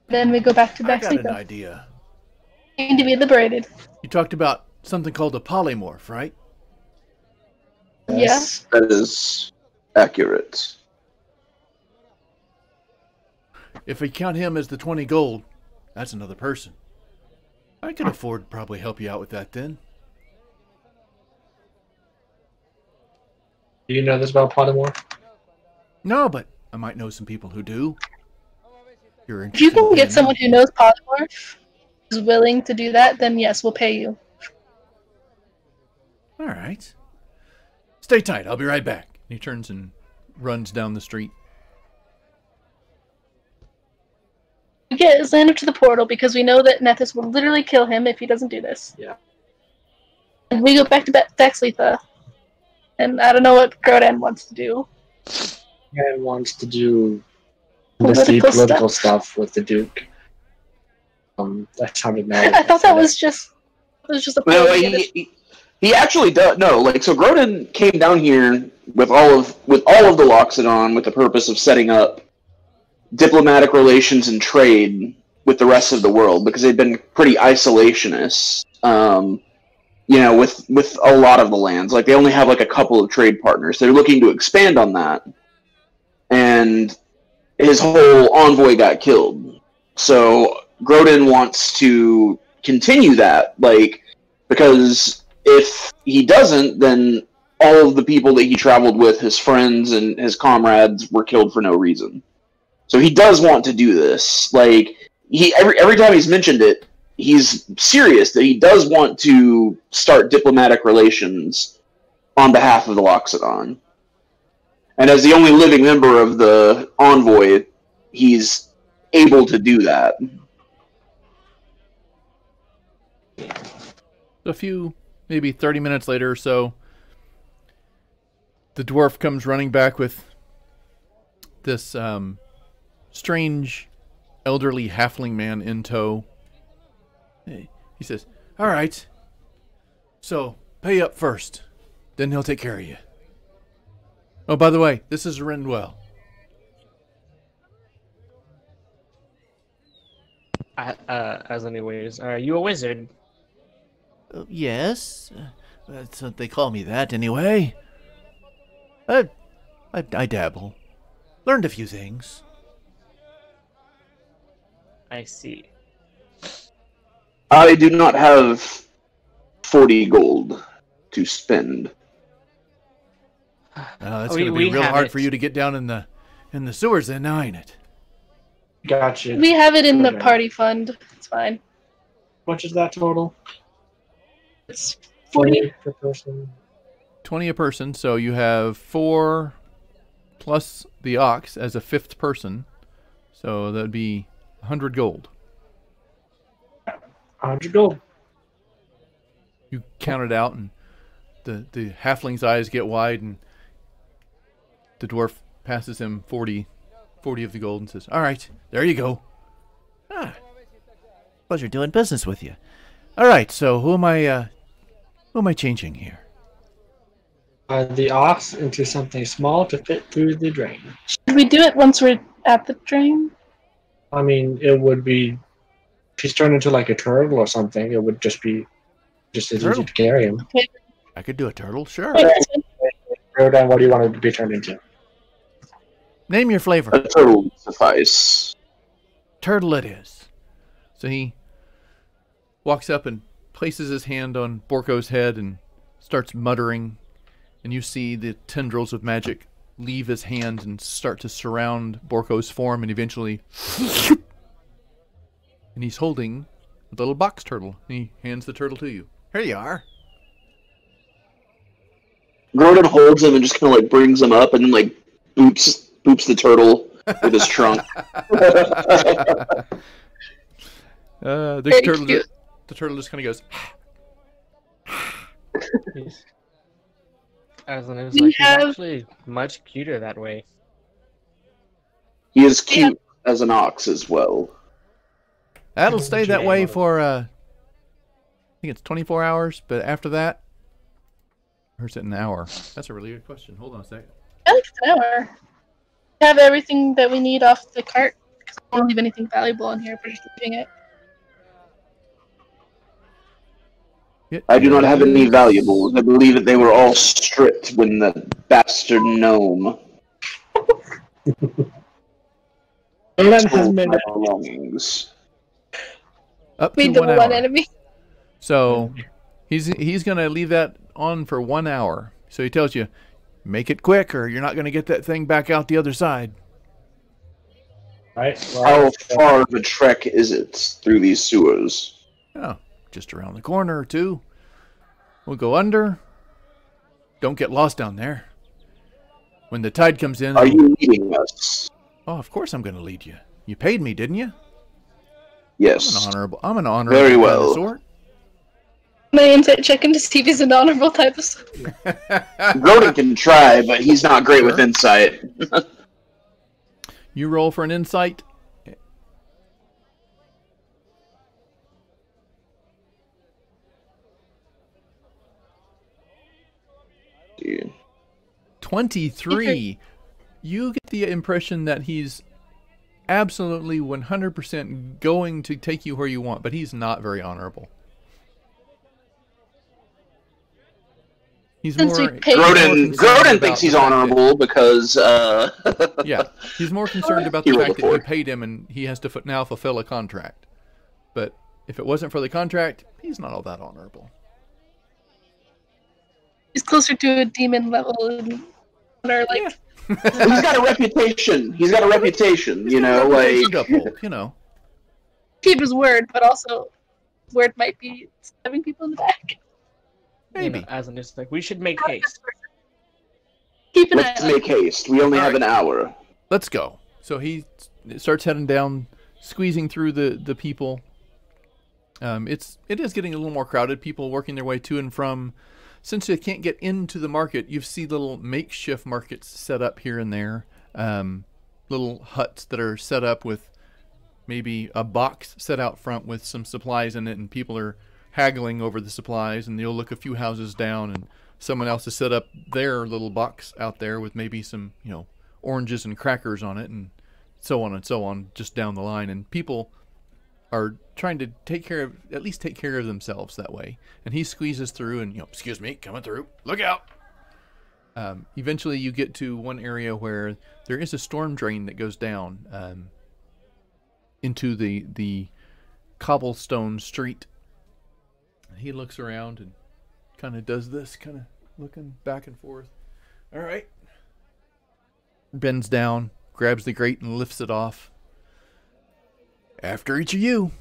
then we go back to I got an Bexley. idea. Need to be liberated. You talked about something called a polymorph, right? Yes. That is accurate. If we count him as the 20 gold, that's another person. I could afford to probably help you out with that then. Do you know this about polymorph? No, but I might know some people who do. You're If you interested can in get paying someone them? who knows polymorph, who's willing to do that, then yes, we'll pay you. All right. Stay tight. I'll be right back. He turns and runs down the street. We get Islam to the portal because we know that Nethys will literally kill him if he doesn't do this. Yeah. And we go back to Bexlitha. And I don't know what Grodan wants to do. And wants to do messy political stuff with the Duke. That sounded mad. I thought that was just a No, he actually does. No, like so, Grodan came down here with all of the Loxodon with the purpose of setting up diplomatic relations and trade with the rest of the world because they've been pretty isolationist. You know, with a lot of the lands, like they only have like a couple of trade partners. They're looking to expand on that, and his whole envoy got killed. So Grodan wants to continue that, like, because if he doesn't, then all of the people that he traveled with, his friends and his comrades, were killed for no reason. So he does want to do this. Like every time he's mentioned it, he's serious that he does want to start diplomatic relations on behalf of the Loxodon. And as the only living member of the envoy, he's able to do that. A few, maybe 30 minutes later or so, the dwarf comes running back with this strange elderly halfling man in tow. He says, "All right, so pay up first, then he'll take care of you. Oh, by the way, this is Rindwell." As anyways, are you a wizard? Yes, that's what they call me that anyway. I I dabble. Learned a few things. I see. I do not have 40 gold to spend. That's going to be real hard for you to get down in the sewers then, now ain't it? Gotcha. We have it in the party fund. It's fine. Much is that total? It's 40 per person. 20 a person, so you have 4 plus the ox as a 5th person. So that would be 100 gold. 100 gold. You count it out, and the halfling's eyes get wide, and the dwarf passes him 40 of the gold and says, "All right, there you go." Pleasure doing business with you. All right, so who am I changing here? The ox into something small to fit through the drain. Should we do it once we're at the drain? I mean, it would be... If he's turned into like a turtle or something, it would just be as easy to carry him. Okay. I could do a turtle, sure. Rodan, what do you want it to be turned into? Name your flavor. A turtle would suffice. Turtle it is. So he walks up and places his hand on Borko's head and starts muttering, and you see the tendrils of magic leave his hand and start to surround Borko's form, and eventually and he's holding a little box turtle. He hands the turtle to you. Here you are. Gordon holds him and just kind of like brings him up and then like boops the turtle with his trunk. The turtle just kind of goes. Aslan is like, he's actually much cuter that way. He is cute as an ox as well. That'll stay that way for, I think it's 24 hours, but after that, or is it an hour? That's a really good question. Hold on a second. I think it's an hour. We have everything that we need off the cart, because I don't leave anything valuable in here if we're just leaving it. I do not have any valuables. I believe that they were all stripped when the bastard gnome stole my belongings. Up We to the 1 one hour. enemy. So he's going to leave that on for 1 hour. So he tells you, make it quick or you're not going to get that thing back out the other side. Right. How far of a trek is it through these sewers? Oh, just around the corner or two. We'll go under. Don't get lost down there. When the tide comes in... Are you leading us? Oh, of course I'm going to lead you. You paid me, didn't you? Yes. I'm an honorable Very kind well. of sort. My insight checking to see if he's an honorable type of sort. Grodin can try, but he's not great with insight. You roll for an insight. Yeah. 23. You get the impression that he's absolutely 100% going to take you where you want, but he's not very honorable. He's more. Grodin thinks he's honorable because. Yeah, he's more concerned about the fact that you paid him and he has to now fulfill a contract. But if it wasn't for the contract, he's not all that honorable. He's closer to a demon level and are like. Yeah. He's got a reputation. You know, like. You know. Keep his word, but also, his word might be stabbing people in the back. Maybe. You know, Aslan is like, we should make haste. Keep an Let's eye on make haste. We only have an hour. Let's go. So he starts heading down, squeezing through the people. It is getting a little more crowded. People working their way to and from. Since you can't get into the market, you see little makeshift markets set up here and there. Little huts that are set up with maybe a box set out front with some supplies in it, and people are haggling over the supplies, and you'll look a few houses down and someone else has set up their little box out there with maybe some, oranges and crackers on it, and so on, just down the line. And people are trying to at least take care of themselves that way. And he squeezes through and, excuse me, coming through. Look out. Eventually, you get to one area where there is a storm drain that goes down into the cobblestone street. He looks around and kind of does this, kind of looking back and forth. All right. Bends down, grabs the grate and lifts it off. After each of you.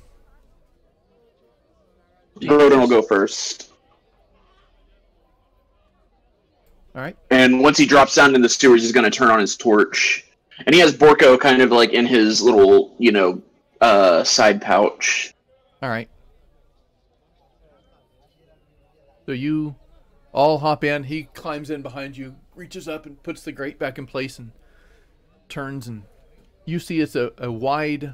Grodin will go first. All right. And once he drops down in the sewers, he's going to turn on his torch. And he has Borko kind of like in his little, side pouch. All right. So you all hop in. He climbs in behind you, reaches up and puts the grate back in place and turns. And you see it's a wide,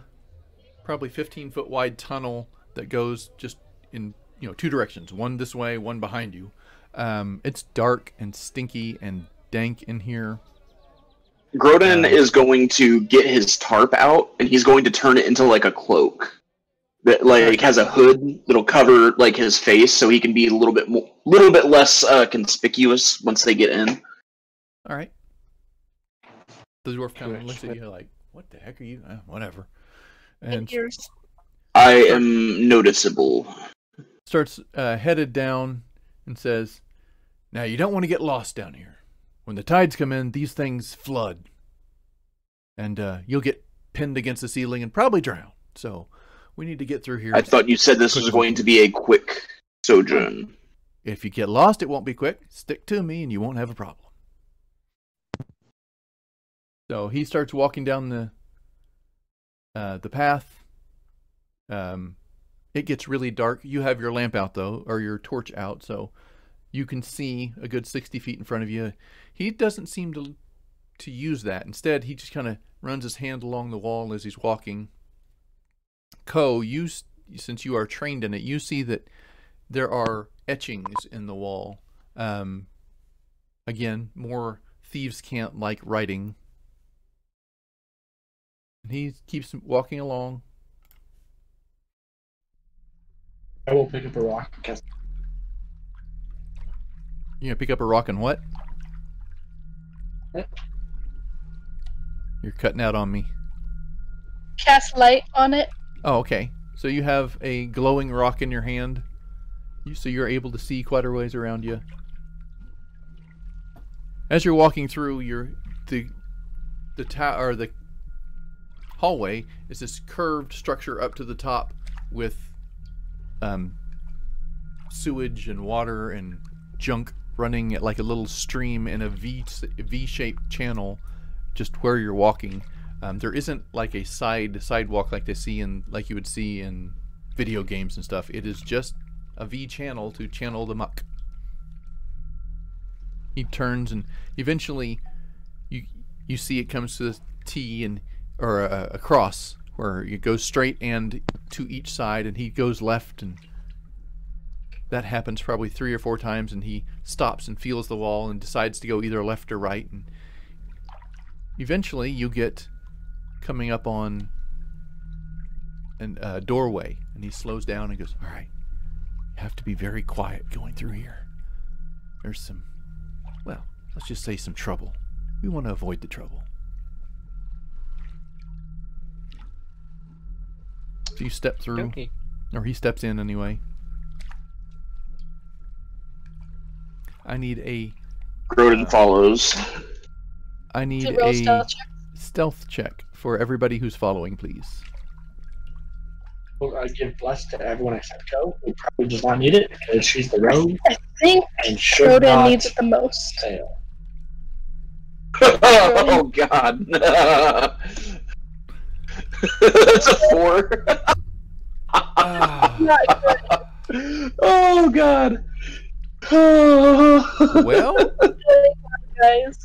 probably 15-foot wide tunnel that goes just in, two directions. One this way, one behind you. It's dark and stinky and dank in here. Grodin is going to get his tarp out, and he's going to turn it into like a cloak that has a hood that'll cover like his face, so he can be a little bit less conspicuous once they get in. All right. The dwarf kind of looks at you like, "What the heck are you?" Whatever. And I am noticeable. Starts headed down and says, "Now you don't want to get lost down here. When the tides come in, these things flood. And you'll get pinned against the ceiling and probably drown. So we need to get through here." I thought you said this was going to be a quick sojourn. If you get lost, it won't be quick. Stick to me and you won't have a problem. So he starts walking down the path. It gets really dark. You have your lamp out, though, or your torch out, so you can see a good 60 feet in front of you. He doesn't seem to use that. Instead, he just kind of runs his hand along the wall as he's walking. Ko, since you are trained in it, you see that there are etchings in the wall. Again, more thieves can't like writing. And he keeps walking along. I will pick up a rock and cast. You gonna pick up a rock and what? What? You're cutting out on me. Cast light on it. Oh, okay. So you have a glowing rock in your hand. So you're able to see quite a ways around you. As you're walking through, the hallway is this curved structure up to the top with sewage and water and junk running at like a little stream in a V-shaped channel just where you're walking. There isn't like a sidewalk like you would see in video games and stuff. It is just a V channel to channel the muck. He turns and eventually you see it comes to this T or a cross where it goes straight and to each side, and he goes left, and that happens probably 3 or 4 times, and he stops and feels the wall and decides to go either left or right, and eventually you get coming up on a doorway, and he slows down and goes, "All right, you have to be very quiet going through here. There's some, well, let's just say some trouble. We want to avoid the trouble." So you step through, Okay. or he steps in anyway. I need a... Grodin follows. I need To roll a stealth check. stealth check for everybody who's following, please. Well, I give bless to everyone except Ko, who probably does not need it because she's the rogue I think and should Rodin not needs it the most. fail. Oh God! That's a 4. Not good, Oh God! Oh. Well, guys.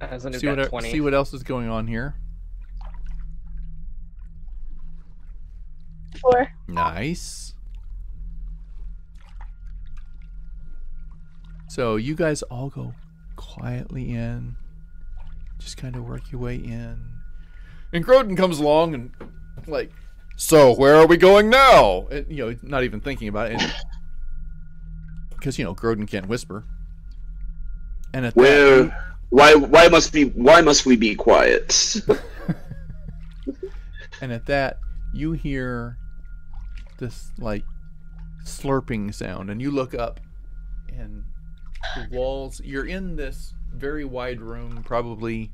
As a new 20. see what else is going on here. 4. Nice. So you guys all go quietly in. Just kind of work your way in. And Grodin comes along and like, "So where are we going now?" And, not even thinking about it. Because, Grodin can't whisper. And at Where? that, Why must we be quiet? and at that, you hear this like slurping sound, and you look up, and the walls. You're in this very wide room, probably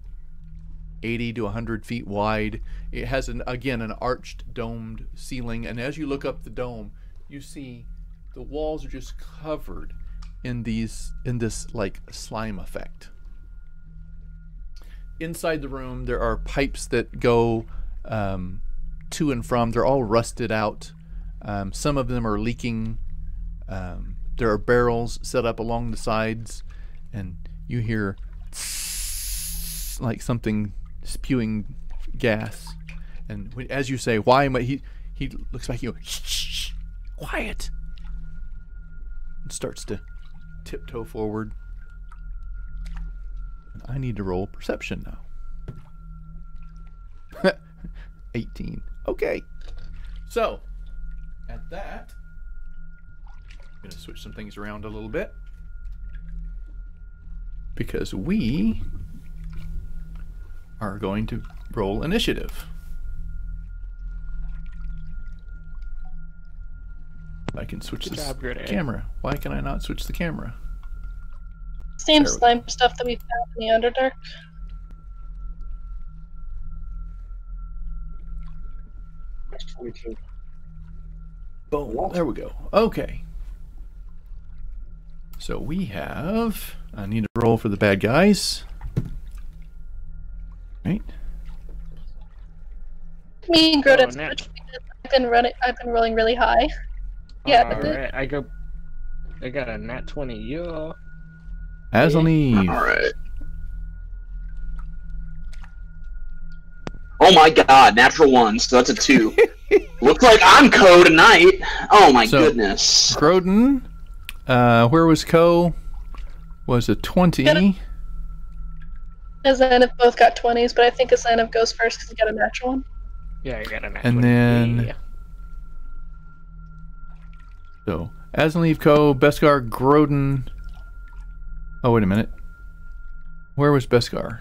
80 to 100 feet wide. It has an arched domed ceiling, and as you look up the dome, you see the walls are just covered in this like slime effect. Inside the room there are pipes that go to and from. They're all rusted out. Some of them are leaking. There are barrels set up along the sides, and you hear like something spewing gas. And as you say, "Why am I?" He looks back at you. Shh, quiet. And starts to tiptoe forward. And I need to roll perception now. 18. Okay. So, at that, I'm going to switch some things around a little bit. Because we are going to roll initiative. I can switch this camera. Why can I not switch the camera? Same slime stuff that we found in the Underdark. Boom. There we go. Okay. So we have... I need to roll for the bad guys. Right. Me and Groden switched because I've been rolling really high. Yeah. Alright, I got a nat 20. Yeah. As on Eve. Alright. Oh my god, natural 1, so that's a 2. Looks like I'm Co tonight. Oh my goodness. Groden, where was Co? Was a 20. Azanav both got 20s, but I think Azanav goes first because he got a natural one. Yeah, I got a nat 20. And then... Yeah. So, Aslanleave, Co, Beskar, Groden... Oh, wait a minute. Where was Beskar?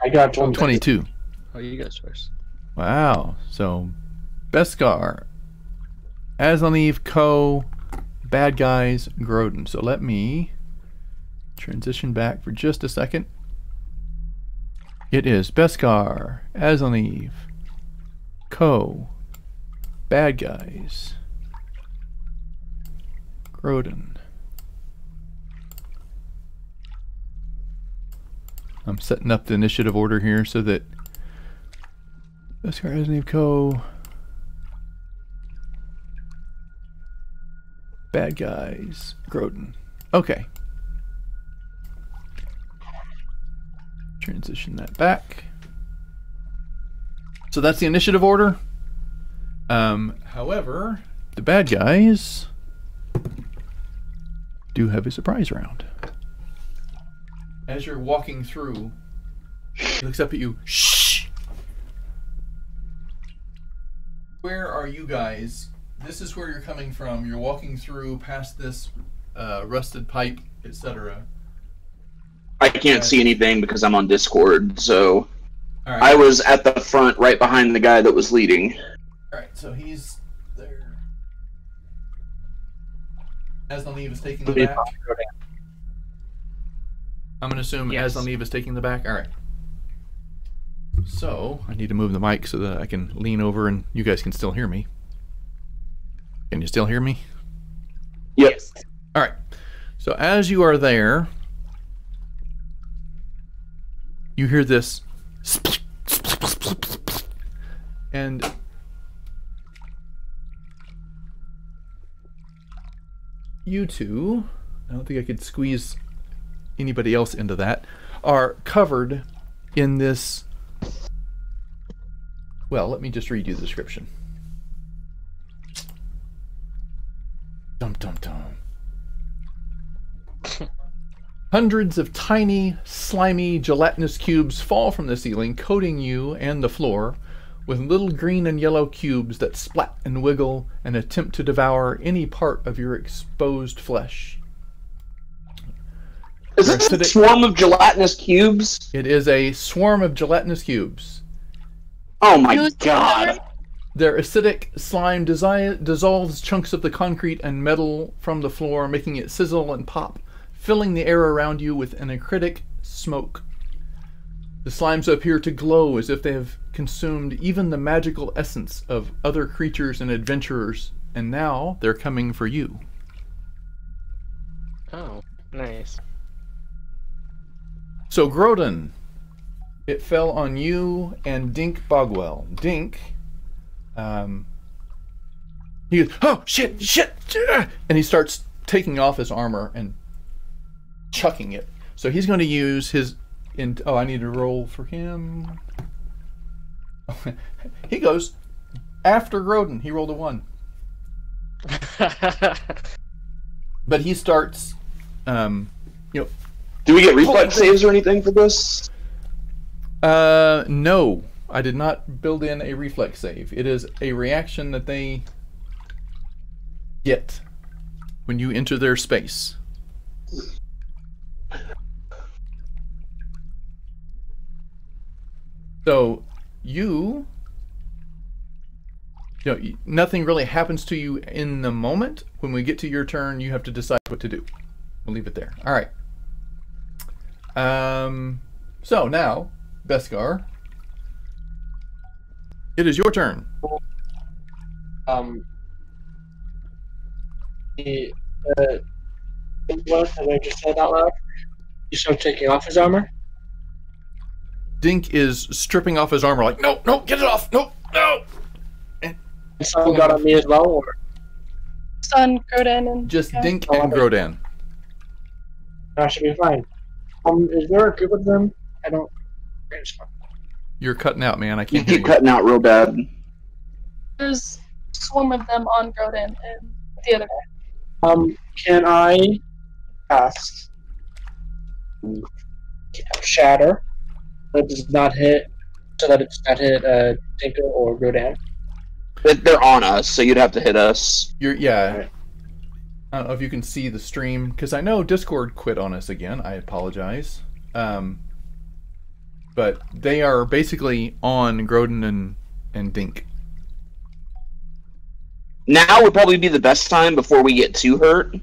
I got 20. 22. Oh, you guys first. Wow. So, Beskar, Aslanleave, Co, bad guys, Groden. So let me transition back for just a second. It is Beskar, Aslanleave, Co, bad guys, Groden. I'm setting up the initiative order here so that Beskar, Aslanleave, Co, bad guys, Groden. Okay. Transition that back. So that's the initiative order. However, the bad guys do have a surprise round. As you're walking through, he looks up at you. Shh! Where are you guys? This is where you're coming from. You're walking through past this rusted pipe, etc. I can't see anything because I'm on Discord, so All right. I was at the front right behind the guy that was leading. Alright, so he's there. Aslanleave is taking the back. I'm going to assume Yes. Aslanleave is taking the back. Alright. So, I need to move the mic so that I can lean over and you guys can still hear me. Can you still hear me? Yep. Alright. So, as you are there, you hear this, and you two, I don't think I could squeeze anybody else into that, are covered in this. Well, let me just read you the description. Dum dum dum. Hundreds of tiny, slimy, gelatinous cubes fall from the ceiling, coating you and the floor with little green and yellow cubes that splat and wiggle and attempt to devour any part of your exposed flesh. Is this a swarm of gelatinous cubes? It is a swarm of gelatinous cubes. Oh my god. Their acidic slime dissolves chunks of the concrete and metal from the floor, making it sizzle and pop, filling the air around you with an acritic smoke. The slimes appear to glow as if they have consumed even the magical essence of other creatures and adventurers, and now they're coming for you. Oh, nice. So Grodin, it fell on you and Dink Bogwell. Dink, he goes, oh shit, and he starts taking off his armor and chucking it. So he's going to use his. I need to roll for him. He goes after Grodin. He rolled a 1. But he starts, Do we get reflex saves or anything for this? No. I did not build in a reflex save. It is a reaction that they get when you enter their space. So nothing really happens to you in the moment. When we get to your turn, you have to decide what to do. We'll leave it there. All right. So now, Beskar, it is your turn. What have I just said out loud? You start taking off his armor? Dink is stripping off his armor like, no, get it off, no. And Sun got on me as well, or? Sun, Grodin, and... Just Dink and Grodin. That should be fine. Is there a group of them? I don't... You're cutting out, man. I You can't hear keep you. cutting out real bad. There's a swarm of them on Grodin and the other guy. Can I cast Shatter? That does not hit, so that it does not hit Tinker or Grodin. They're on us, so you'd have to hit us. Yeah. I don't know if you can see the stream, because I know Discord quit on us again. I apologize. But they are basically on Grodin and Dink. Now would probably be the best time before we get too hurt,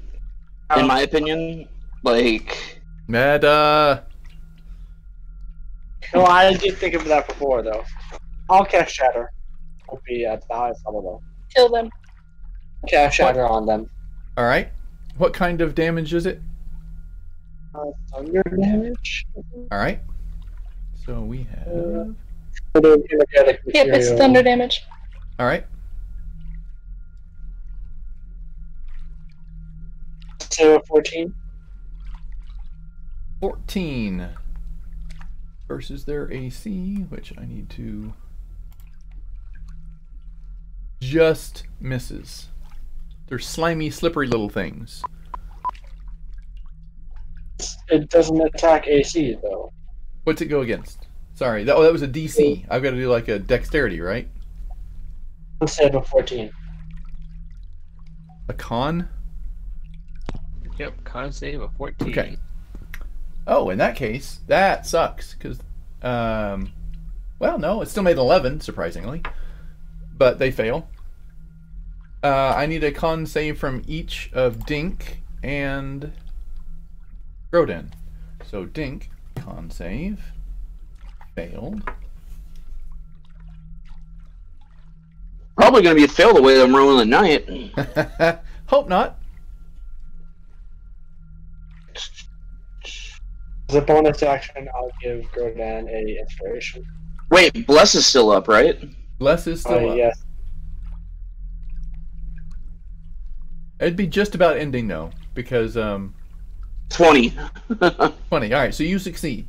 in my opinion. Like... Meta! No, I did think of that before, though. I'll cast Shatter. Won't be at the highest level, though. Kill them. Cast Shatter on them. Alright. What kind of damage is it? Thunder damage? Alright. So we have... Energetic Yep, it's thunder damage. Alright. So 14. 14 versus their AC, which I need to... Just misses. They're slimy, slippery little things. It doesn't attack AC, though. What's it go against? Sorry, that was a DC. I've got to do like a dexterity, right? Let's say a 14. A con? Yep, con save of 14. Okay. Oh, in that case, that sucks, because, well, no, it still made 11, surprisingly, but they fail. I need a con save from each of Dink and Grodin. So Dink, con save, failed. Probably going to be a fail the way I'm rolling the night. Hope not. As a bonus action, I'll give Grodin a inspiration. Wait, Bless is still up, right? Bless is still up. Yes. It'd be just about ending, though, because, 20. 20. Alright, so you succeed.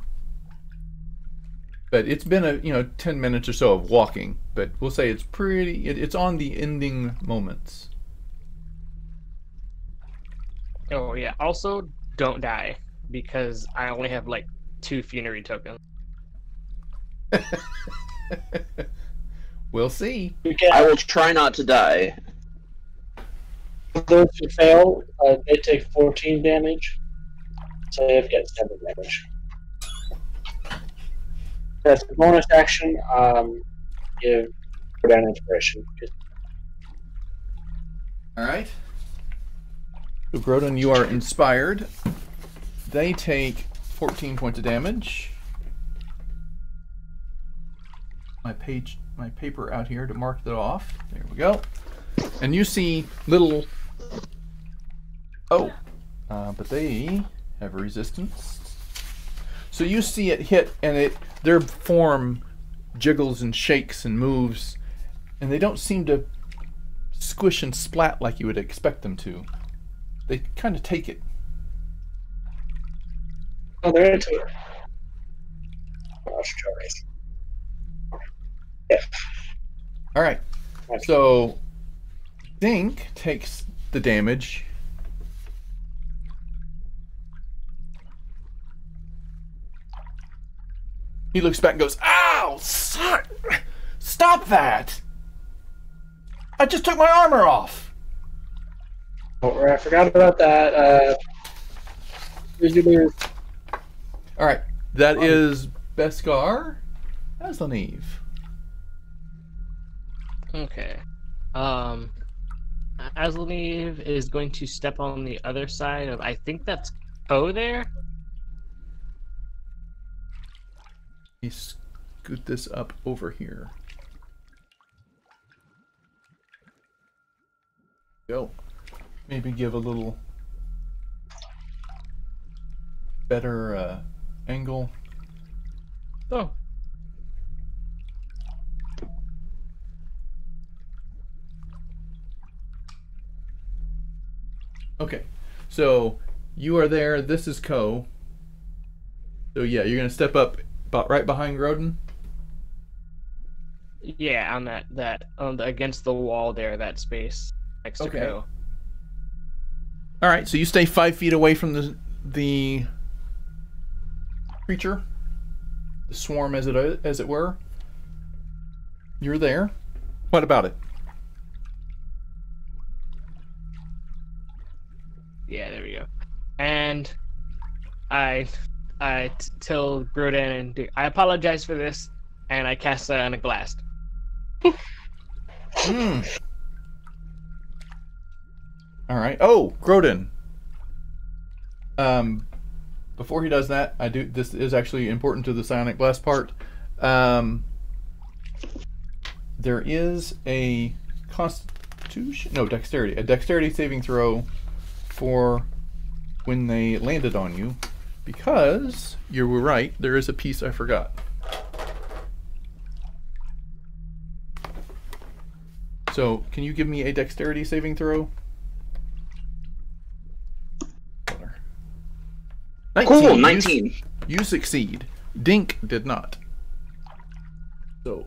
But it's been 10 minutes or so of walking, but we'll say it's it's on the ending moments. Oh, yeah. Also, don't die, because I only have, like, 2 funerary tokens. We'll see. I will try not to die. Those who fail, they take 14 damage. save, get 7 damage. That's a bonus action. Give Grodan inspiration. All right. So Grodan, you are inspired. They take 14 points of damage. My paper out here to mark that off. There we go. And you see little. Oh, but they have resistance. So you see it hit, and their form jiggles and shakes and moves, and they don't seem to squish and splat like you would expect them to. They kind of take it. Oh, they're into it. Gosh, choice. Yeah. All right. So Dink takes the damage. He looks back and goes, "Ow! Stop that! I just took my armor off." Oh, I forgot about that. All right, that is Beskar Aslaniv. Okay. Aslaniv is going to step on the other side of. I think that's Poe there. Let me scoot this up over here. Go. Maybe give a little better angle. Oh. Okay, so you are there. This is Ko. So yeah, you're gonna step up about right behind Grodan. Yeah, on that against the wall there, that space next to Ko. All right, so you stay 5 feet away from the creature, the swarm as it were. You're there. What about it? Yeah, there we go. And I tell Grodan and I apologize for this, and I cast Psionic Blast. All right. Oh, Grodan. Before he does that, this is actually important to the Psionic Blast part. There is a dexterity saving throw for when they landed on you, because you were right, there is a piece I forgot. So, can you give me a dexterity saving throw? 19. Cool, 19. You succeed. Dink did not. So,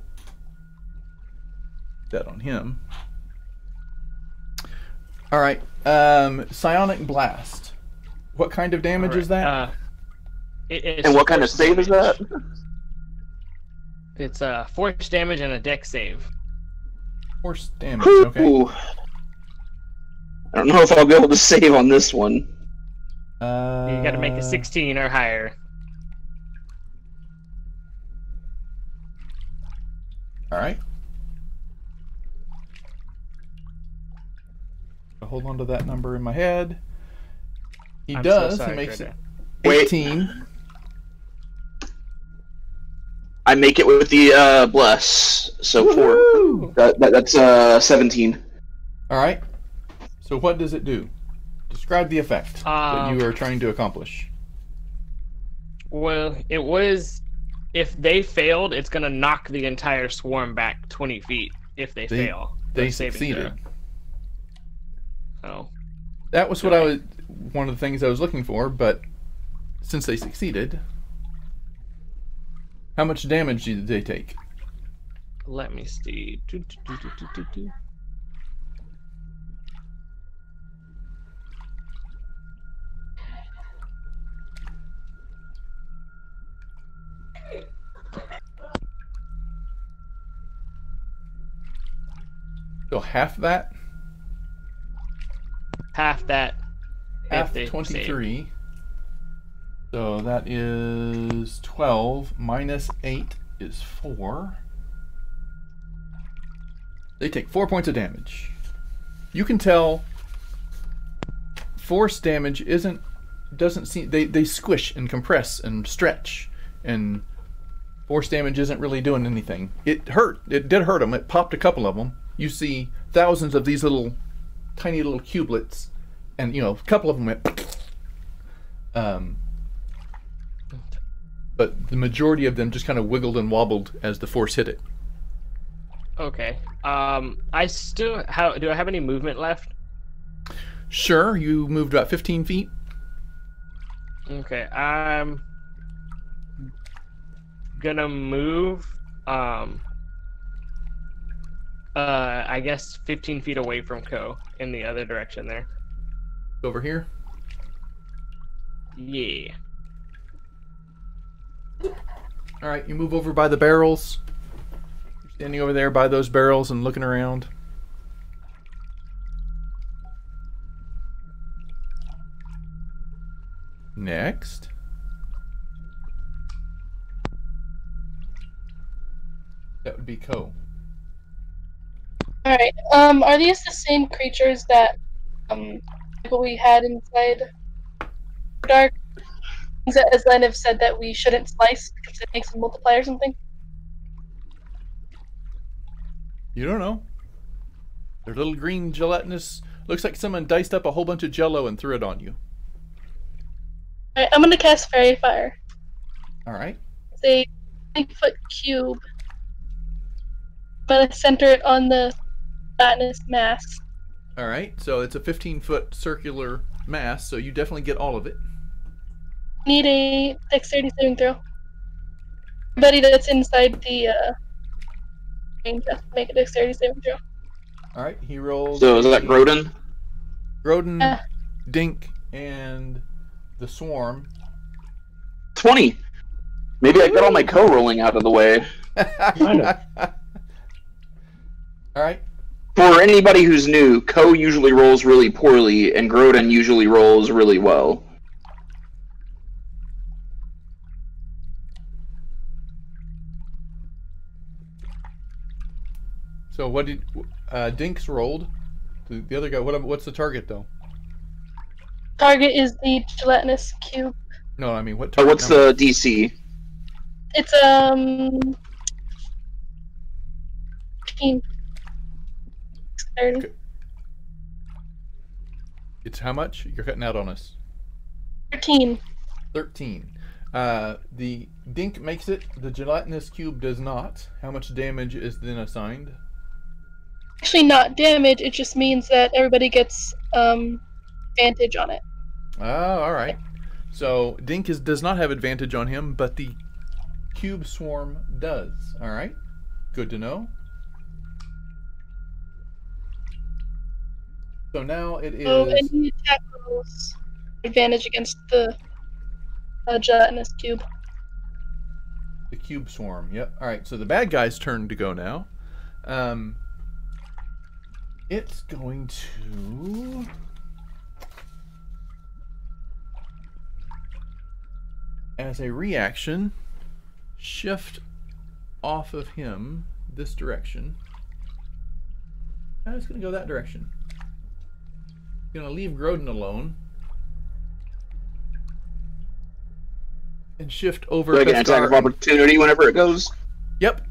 that on him. All right. Psionic Blast. What kind of damage is that? And what kind of save is that? It's force damage and a dex save. Force damage. Okay. Ooh. I don't know if I'll be able to save on this one. You got to make a 16 or higher. All right. I'll hold on to that number in my head. He does. He makes it 18. I make it with the bless. So Woo-hoo! 4. That's 17. All right. So what does it do? Describe the effect that you are trying to accomplish. Well, it was, if they failed, it's going to knock the entire swarm back 20 feet if they fail. They succeeded. Oh. That was one of the things I was looking for, but since they succeeded, how much damage did they take? Let me see. So half that? Half that. Half 23. So that is 12 minus 8 is 4. They take 4 points of damage. You can tell force damage doesn't seem they squish and compress and stretch, and force damage isn't really doing anything. It hurt. It did hurt them. It popped a couple of them. You see thousands of these tiny little cubelets, and a couple of them went. But the majority of them just kind of wiggled and wobbled as the force hit it. Okay. I still do I have any movement left? Sure, you moved about 15 feet. Okay, I'm gonna move. I guess 15 feet away from Ko in the other direction there. Over here. Yeah. All right, you move over by the barrels. You're standing over there by those barrels and looking around. Next. That would be Ko. Alright, are these the same creatures that, we had inside Dark? As Lenev said that we shouldn't slice because it makes them multiply or something? You don't know. They're little green gelatinous. Looks like someone diced up a whole bunch of jello and threw it on you. Alright, I'm gonna cast Fairy Fire. Alright. It's a 20-foot cube. I'm gonna center it on the gelatinous mass. Alright, so it's a 15-foot circular mass, so you definitely get all of it. Need a dexterity saving throw. Everybody that's inside the range has to make a dexterity saving throw. Alright, he rolled. So is that Grodin? Grodin, Dink, and the Swarm. 20. Maybe I got all my co-rolling out of the way. Alright. For anybody who's new, Co usually rolls really poorly, and Grodin usually rolls really well. So what did Dinks rolled? The other guy. What's the target though? Target is the gelatinous cube. No, I mean what target? What's the DC? It's 15. Okay. It's how much? You're cutting out on us. 13. 13. The Dink makes it. The gelatinous cube does not. How much damage is then assigned? Actually, not damage. It just means that everybody gets advantage on it. Oh, all right. So Dink does not have advantage on him, but the cube swarm does. All right. Good to know. So now it is. So any attack rolls advantage against the gelatinous cube. The cube swarm. Yep. All right. So the bad guy's turn to go now. It's going to. As a reaction, shift off of him this direction. It's going to go that direction. Going to leave Grodin alone. And shift over. Do I get an attack of opportunity whenever it goes? Yep.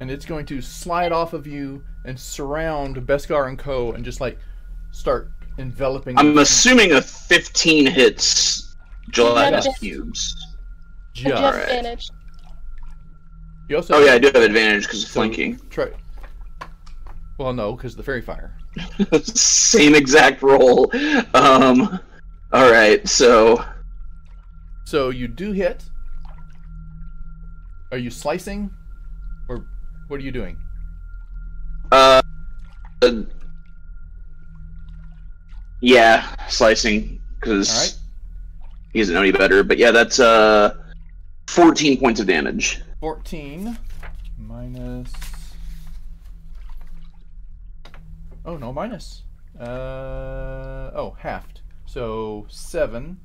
And it's going to slide off of you and surround Beskar and Co. and just like start enveloping. I'm assuming a 15 hits gelatinous Just- cubes. You have Alright. advantage. You also Oh yeah, I do have advantage because of flanking. Try. Well, no, because the fairy fire. Same exact roll. Alright, so So you do hit. Are you slicing, or what are you doing? Yeah, slicing, because Alright. he doesn't know any better. But yeah, that's 14 points of damage. 14 minus. Oh no, minus. Oh, halved. So So 7.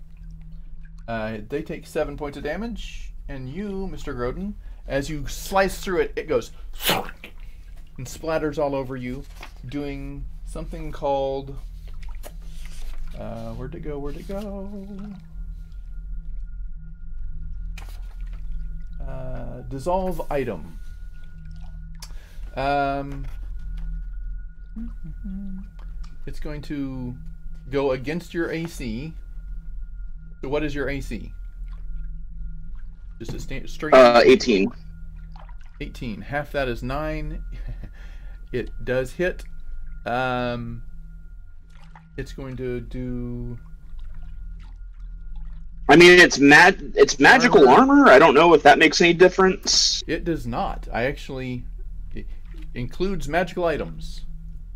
They take 7 points of damage, and you, Mr. Grodin, as you slice through it, it goes and splatters all over you, doing something called where'd it go? Dissolve item. It's going to go against your AC. So what is your AC? Just a straight 18. 18. Half that is 9. It does hit. It's going to do... I mean, it's magical armor. I don't know if that makes any difference. It does not. It includes magical items.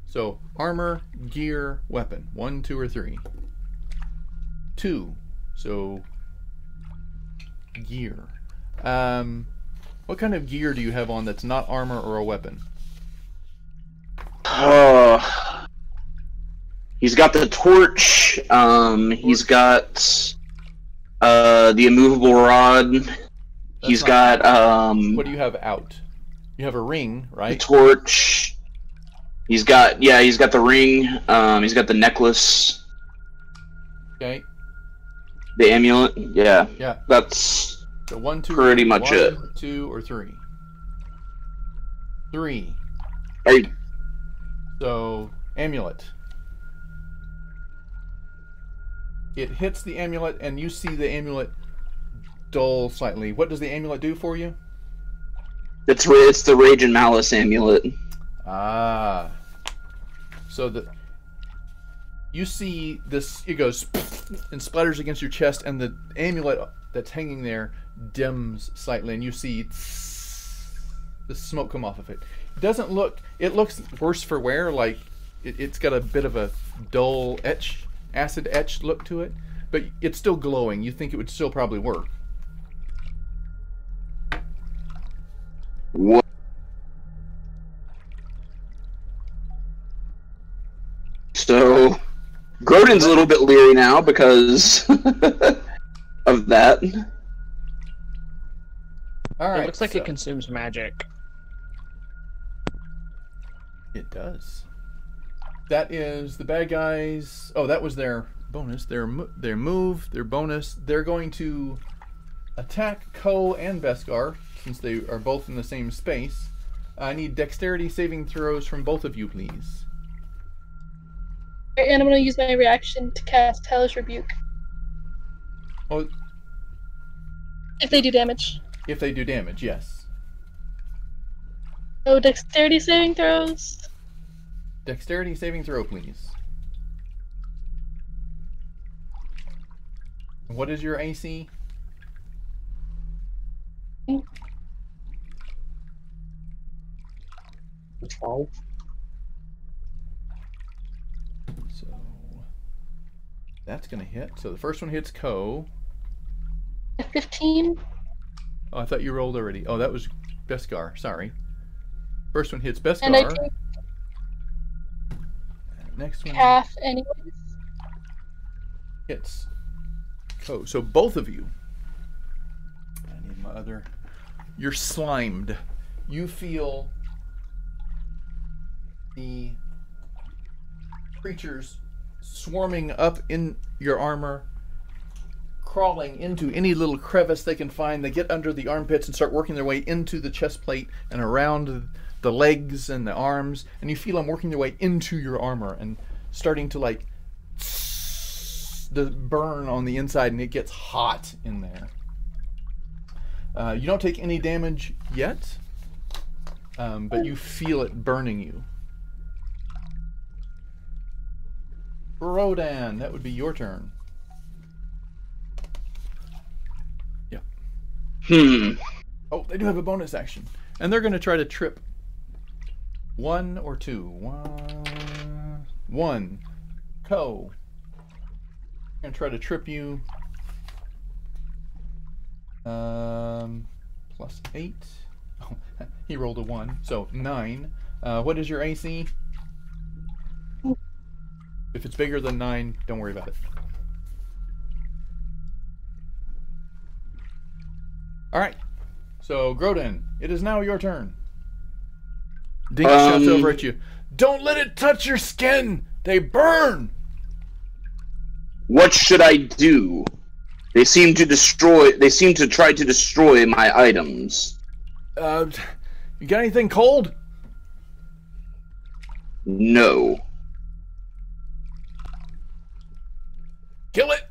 So, armor, gear, weapon. 1, 2, or 3. 2. So, gear. What kind of gear do you have on that's not armor or a weapon? He's got the torch. He's got the immovable rod. He's got What do you have out? You have a ring, right? The torch. He's got the ring. He's got the necklace. Okay. The amulet. Yeah. Yeah. That's So 1, 2, pretty much it. 1, 2, or 3. 3. Hey, So, amulet. It hits the amulet, and you see the amulet dull slightly. What does the amulet do for you? it's the Rage and Malice amulet. Ah. So you see this, it goes and splatters against your chest, and the amulet that's hanging there dims slightly, and you see the smoke come off of it. It looks worse for wear, like it's got a bit of a dull acid etch look to it, but it's still glowing. You think it would still probably work. What? So, Grodin's a little bit leery now because of that. All right. It looks like it consumes magic. It does. That is the bad guys. Oh, that was their bonus. Their move, their bonus. They're going to attack Ko and Beskar since they are both in the same space. I need dexterity saving throws from both of you, please. And I'm going to use my reaction to cast Hellish Rebuke. Oh, If they do damage. if they do damage, yes. So dexterity saving throws. Dexterity saving throw, please. What is your AC? Mm. 12. So that's gonna hit. So the first one hits Ko. 15. Oh, I thought you rolled already. Oh, that was Beskar. Sorry. First one hits Beskar. And I take Next one half anyways. hits Ko. So both of you. I need my other. You're slimed. You feel the creatures swarming up in your armor, crawling into any little crevice they can find. They get under the armpits and start working their way into the chest plate and around the legs and the arms, and you feel them working their way into your armor and starting to like the burn on the inside, and it gets hot in there. You don't take any damage yet, but you feel it burning you. Rodan, that would be your turn. Yeah. Oh, they do have a bonus action. And they're going to try to trip 1 or 2. 1. Ko. Going to try to trip you. Plus 8. Oh, he rolled a 1, so 9. What is your AC? If it's bigger than 9, don't worry about it. So, Grodin, it is now your turn. Dink shouts over at you. Don't let it touch your skin! They burn! What should I do? They seem to try to destroy my items. You got anything cold? No. Kill it!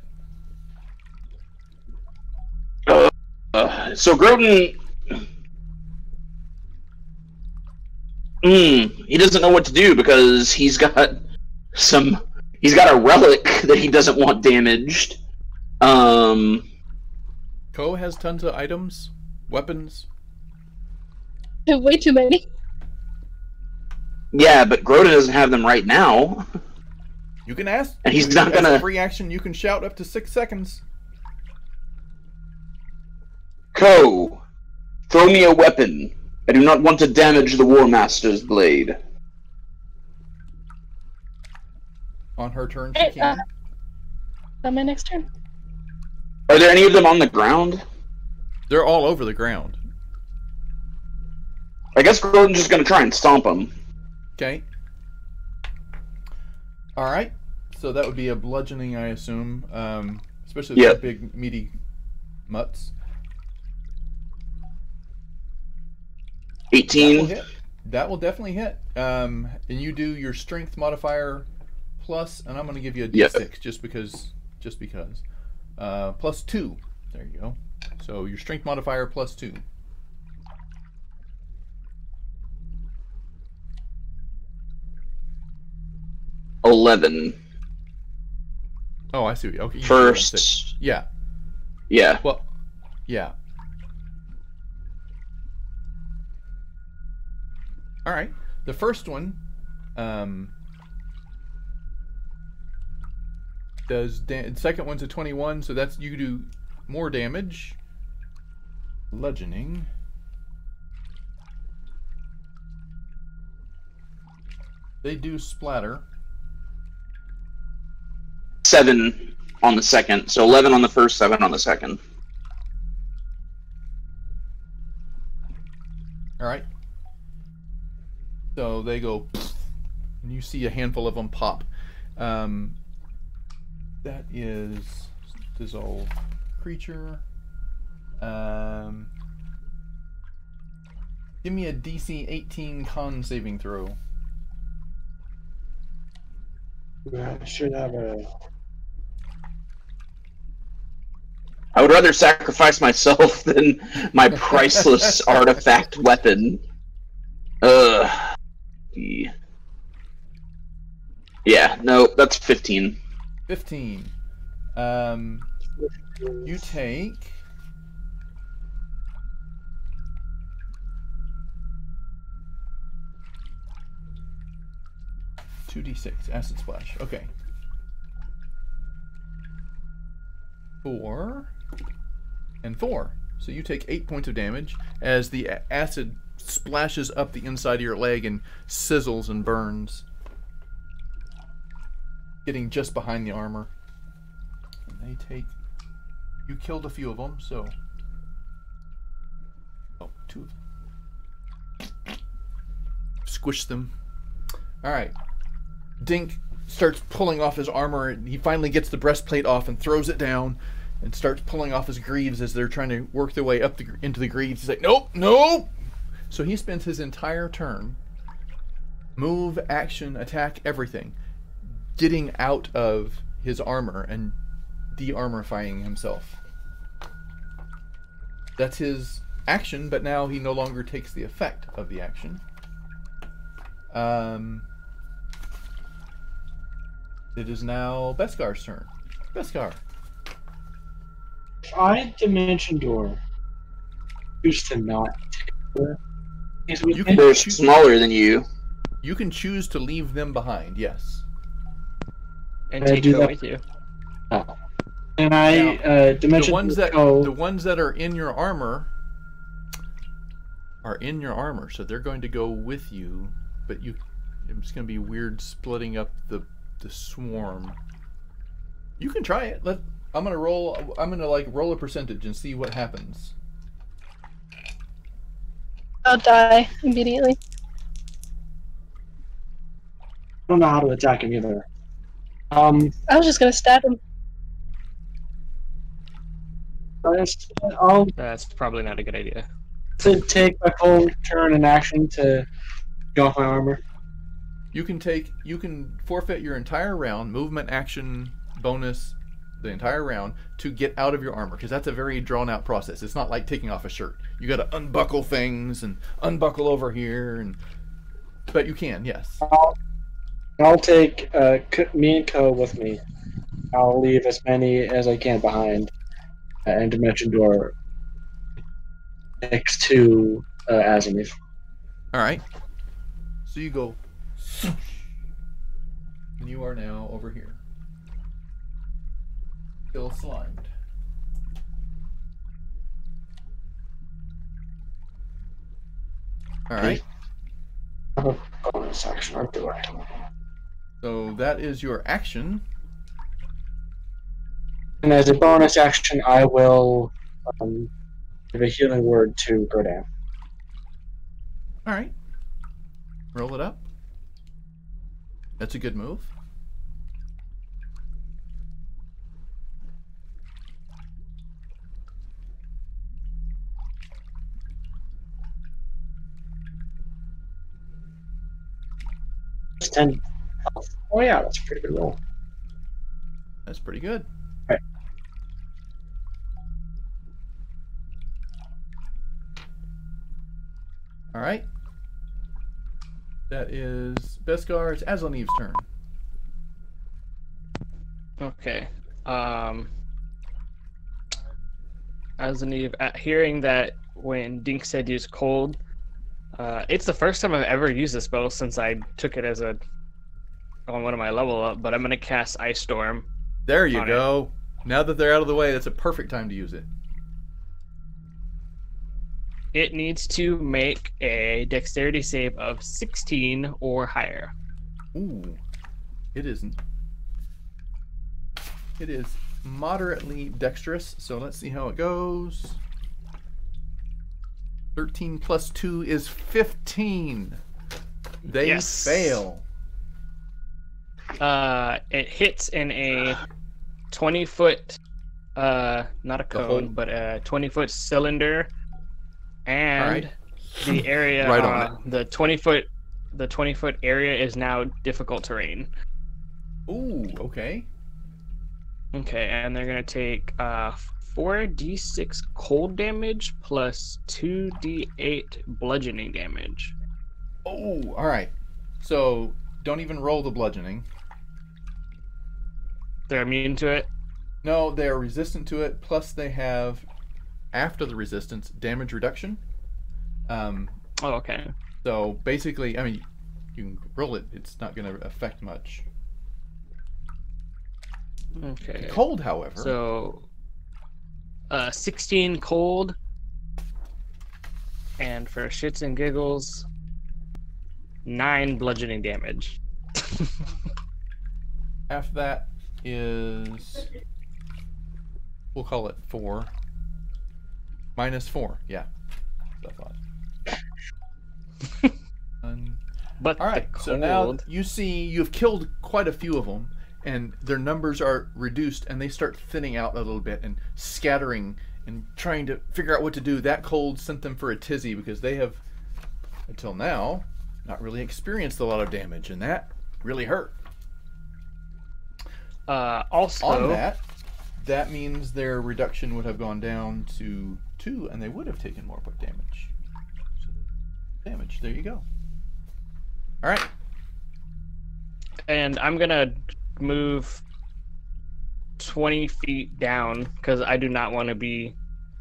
So Grodin... he doesn't know what to do because he's got a relic that he doesn't want damaged. Ko has tons of items, weapons. Way too many. Yeah, but Grodin doesn't have them right now. You can ask. And he's not gonna... As a free action, you can shout up to 6 seconds. Ko, throw me a weapon. I do not want to damage the War Master's blade. On her turn, she can. On my next turn. Are there any of them on the ground? They're all over the ground. I guess Grodin's just gonna try and stomp them. Okay. Alright. So that would be a bludgeoning, I assume. Especially with big, meaty mutts. 18. That will definitely hit. And you do your strength modifier plus, and I'm going to give you a d6 just because. Plus 2. There you go. So your strength modifier plus 2. $11. Oh, I see. Okay. First. Yeah. Yeah. Well, yeah. All right. The first one does second one's a 21, so that's you do more damage. Bludgeoning. They do splatter. 7 on the second, so 11 on the first, 7 on the second. All right. So they go, and you see a handful of them pop. That is dissolve creature. Give me a DC 18 con saving throw. I should have a... I would rather sacrifice myself than my priceless artifact weapon. Yeah, no, that's 15. 15. You take 2d6 acid splash. Okay. 4 and 4. So you take 8 points of damage as the acid splashes up the inside of your leg and sizzles and burns, getting just behind the armor. And they take... You killed a few of them, so... Oh, 2 of them. Squish them. Alright. Dink starts pulling off his armor, and he finally gets the breastplate off and throws it down and starts pulling off his greaves as they're trying to work their way up into the greaves. He's like, nope, nope! So he spends his entire turn, move, action, attack, everything, getting out of his armor and de-armorifying himself. That's his action, but now he no longer takes the effect of the action. It is now Beskar's turn. Beskar. If I Dimension Door choose to not take her, they're smaller than you. You can choose to leave them behind, yes. And take her with you. Oh. And I Dimension the ones that are in your armor so they're going to go with you, but it's going to be weird splitting up the swarm. You can try it. I'm gonna roll a percentage and see what happens. I'll die immediately. I don't know how to attack him either. I was just gonna stab him. I'll That's probably not a good idea. take my full turn in action to go off my armor. You can forfeit your entire round, movement, action, bonus, the entire round to get out of your armor, because that's a very drawn out process. It's not like taking off a shirt. You got to unbuckle things and unbuckle over here, but you can, yes. I'll take me and Co with me. I'll leave as many as I can behind, and dimension door next to Azimuth. All right. So you go, and you are now over here. Still slimed. All right. Bonus action, or do I? So that is your action. And as a bonus action, I will give a healing word to Grodan. All right. Roll it up. That's a good move. It's 10 health. Oh yeah, that's a pretty good roll. That's pretty good. Right. All right. That is Beskar. It's Azlanev's turn. Okay. Azlaneve, hearing that when Dink said use cold, it's the first time I've ever used this spell since I took it as on one of my level up, but I'm gonna cast Ice Storm. There you go. Now that they're out of the way, that's a perfect time to use it. It needs to make a dexterity save of 16 or higher. Ooh. It isn't. It is moderately dexterous, so let's see how it goes. 13 plus 2 is 15. They fail. It hits in a 20-foot, not a cone, but a 20-foot cylinder, and the area, right on it. the 20-foot area is now difficult terrain. Ooh, okay. Okay, and they're gonna take 4d6 cold damage plus 2d8 bludgeoning damage. Oh, all right. So don't even roll the bludgeoning. They're immune to it? No, they are resistant to it. Plus, they have, after the resistance, damage reduction. Oh, okay. So basically, I mean, you can roll it. It's not going to affect much. Okay. Cold, however. So, 16 cold. And for shits and giggles, 9 bludgeoning damage. After that is, we'll call it 4. Minus 4, yeah. That's what I thought. But all right, so now you see you've killed quite a few of them, and their numbers are reduced, and they start thinning out a little bit and scattering and trying to figure out what to do. That cold sent them for a tizzy because they have, until now, not really experienced a lot of damage, and that really hurt. Also, on that means their reduction would have gone down to 2, and they would have taken more damage. Damage. There you go. All right. And I'm gonna move 20 feet down because I do not want to be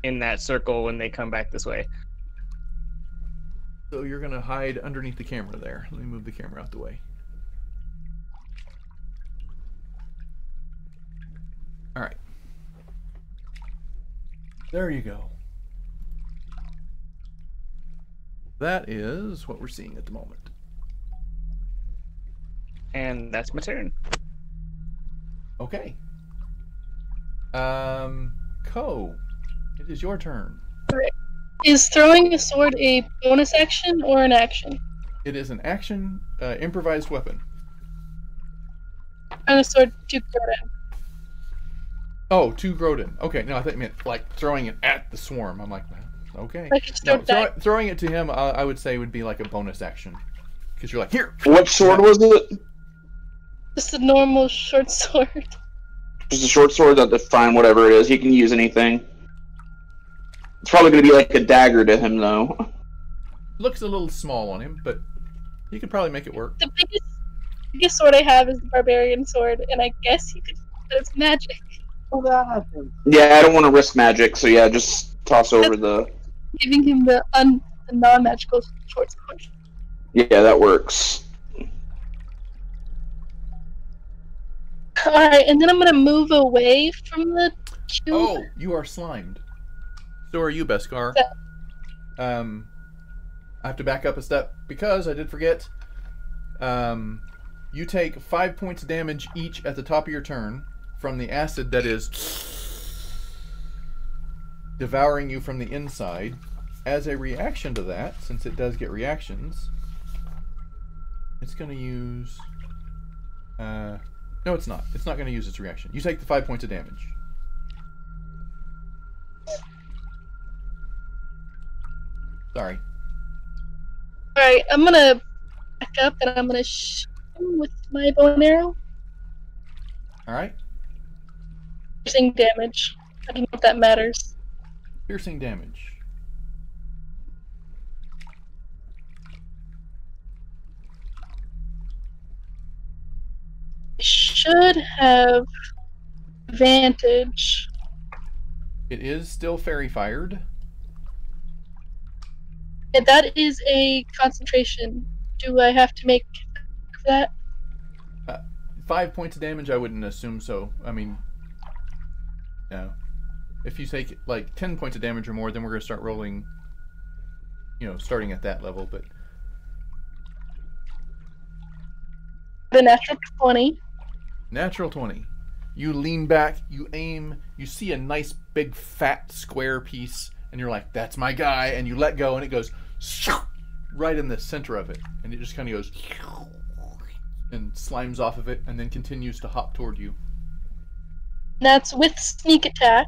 in that circle when they come back this way. So you're gonna hide underneath the camera there. Let me move the camera out the way. All right. There you go. That is what we're seeing at the moment. And that's my turn. Okay. Co, it is your turn. Alright. Is throwing a sword a bonus action or an action? It is an action, improvised weapon. Throwing a sword to Grodin. Oh, to Grodin. Okay, no, I thought you meant like throwing it at the swarm. I'm like, okay. I could No, start throwing it to him, I would say would be like a bonus action. Because you're like, here! What sword was it? Just a normal short sword. Just a short sword, that's fine, whatever it is. He can use anything. It's probably going to be like a dagger to him, though. Looks a little small on him, but he could probably make it work. The biggest sword I have is the barbarian sword, and I guess you could, but it's magic. Oh, that happens. Yeah, I don't want to risk magic, so yeah, just toss over the... Giving him the non-magical short sword. Yeah, that works. Alright, and then I'm gonna move away from the cube. Oh, you are slimed. So are you, Beskar. I have to back up a step because I did forget. You take 5 points of damage each at the top of your turn from the acid that is devouring you from the inside. As a reaction to that, since it does get reactions, it's going to use... no, it's not. It's not going to use its reaction. You take the 5 points of damage. Sorry. Alright, I'm gonna back up and I'm gonna shoot him with my bow and arrow. Alright. Piercing damage. I don't know if that matters. Piercing damage. I should have advantage. It is still fairy fired. Yeah, that is a concentration. Do I have to make that? 5 points of damage, I wouldn't assume so. I mean, no. If you take like 10 points of damage or more, then we're going to start rolling, you know, starting at that level. But The natural 20. natural 20. You lean back, you aim, you see a nice big fat square piece, and you're like, that's my guy, and you let go, and it goes right in the center of it, and it just kind of goes and slimes off of it, and then continues to hop toward you. That's with sneak attack.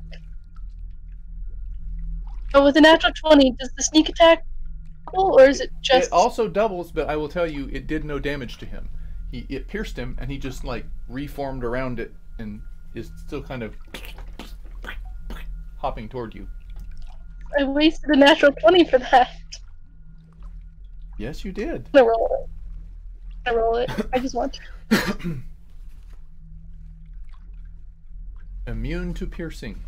Oh, with a natural 20, does the sneak attack double, or is it just... It also doubles, but I will tell you, it did no damage to him. It pierced him, and he just like reformed around it, and is still kind of hopping toward you. I wasted a natural 20 for that. Yes, you did. I'm gonna roll it. I roll it. I just want to. Immune to piercing.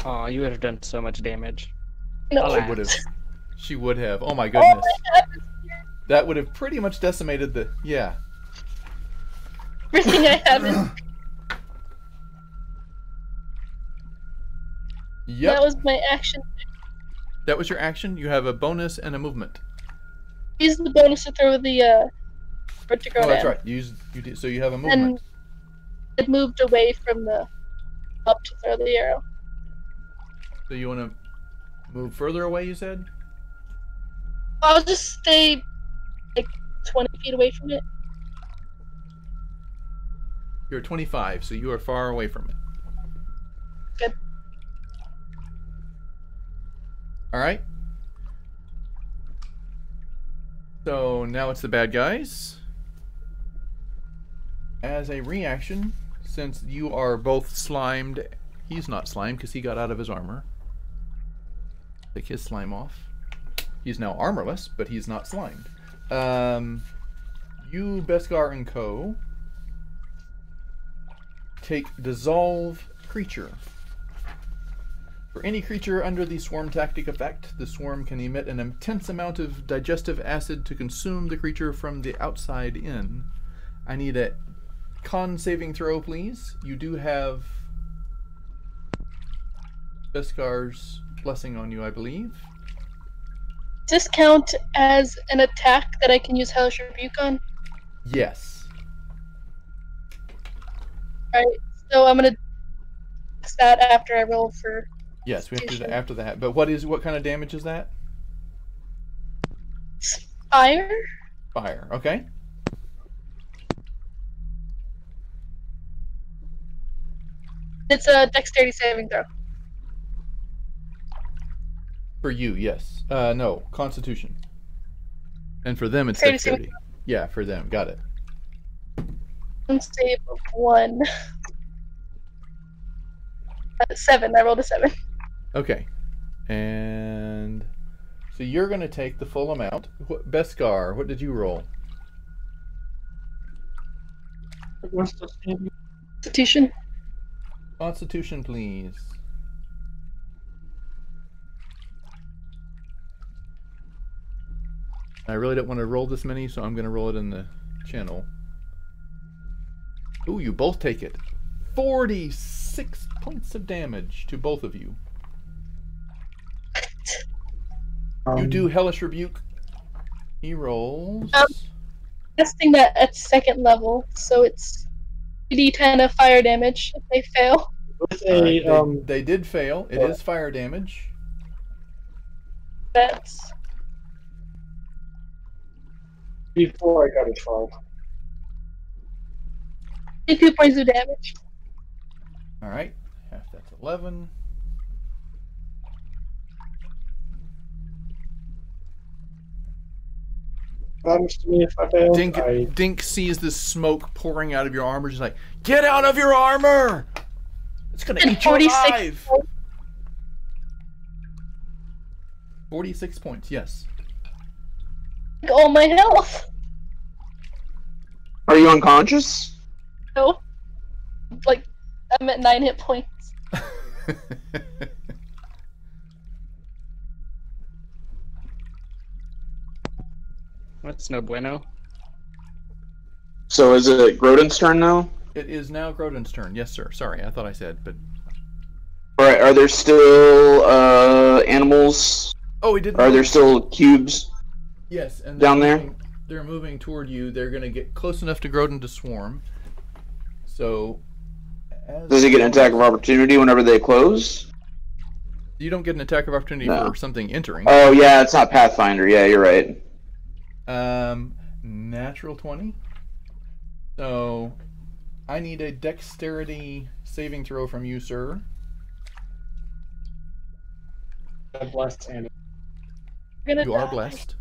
Oh, you would have done so much damage. No. Alas. She would have. She would have. Oh my Oh goodness. my god, That would have pretty much decimated the... Yeah. everything I have is... Yep. That was my action. That was your action. You have a bonus and a movement. Use the bonus to throw the sword to go Oh, that's down. right. You did. So you have a movement. And it moved away from the up to throw the arrow. So you want to move further away, you said? I'll just stay like 20 feet away from it. You're 25, so you are far away from it. Good. All right. So now it's the bad guys. As a reaction, since you are both slimed, he's not slimed because he got out of his armor. Take his slime off. He's now armorless, but he's not slimed. You, Beskar, and Co. take Dissolve Creature. For any creature under the swarm tactic effect, the swarm can emit an intense amount of digestive acid to consume the creature from the outside in. I need a con saving throw, please. You do have Beskar's blessing on you, I believe. Does this count as an attack that I can use Hellish Rebuke on? Yes. Alright, so I'm gonna that after I roll for. Yes, we have to do that after that. But what kind of damage is that? Fire. Fire. Okay. It's a dexterity saving throw. For you, yes. No, Constitution. And for them, it's Dexterity dexterity. Yeah, for them. Got it. Save of 1. 7. I rolled a 7. Okay. And so you're going to take the full amount. Beskar, what did you roll? What's the saving? Constitution. Constitution, please. I really don't want to roll this many, so I'm going to roll it in the channel. Ooh, you both take it. 46 points of damage to both of you. You do Hellish Rebuke. He rolls. Testing that at 2nd level, so it's 2d10 of fire damage if they fail. With a they did fail. It is fire damage. That's before I got a 12. 2 points of damage. All right. Half that's 11. Happens to me if I fail. Dink sees this smoke pouring out of your armor. Just like, get out of your armor! It's gonna eat you alive. 46 points. Yes. All my health. Are you unconscious? No. Like, I'm at 9 hit points. That's no bueno. So is it Grodin's turn now? It is now Grodin's turn. Yes, sir. Sorry, I thought I said, but... Alright, are there still animals? Oh, he didn't. Are there still cubes? Yes, and down there? They're moving toward you. They're going to get close enough to Grodin to swarm. So... Does he get an attack of opportunity whenever they close? You don't get an attack of opportunity for something entering. Oh, yeah, it's not Pathfinder. Yeah, you're right. Natural 20. So, I need a dexterity saving throw from you, sir. I'm blessed, Andy. You are blessed.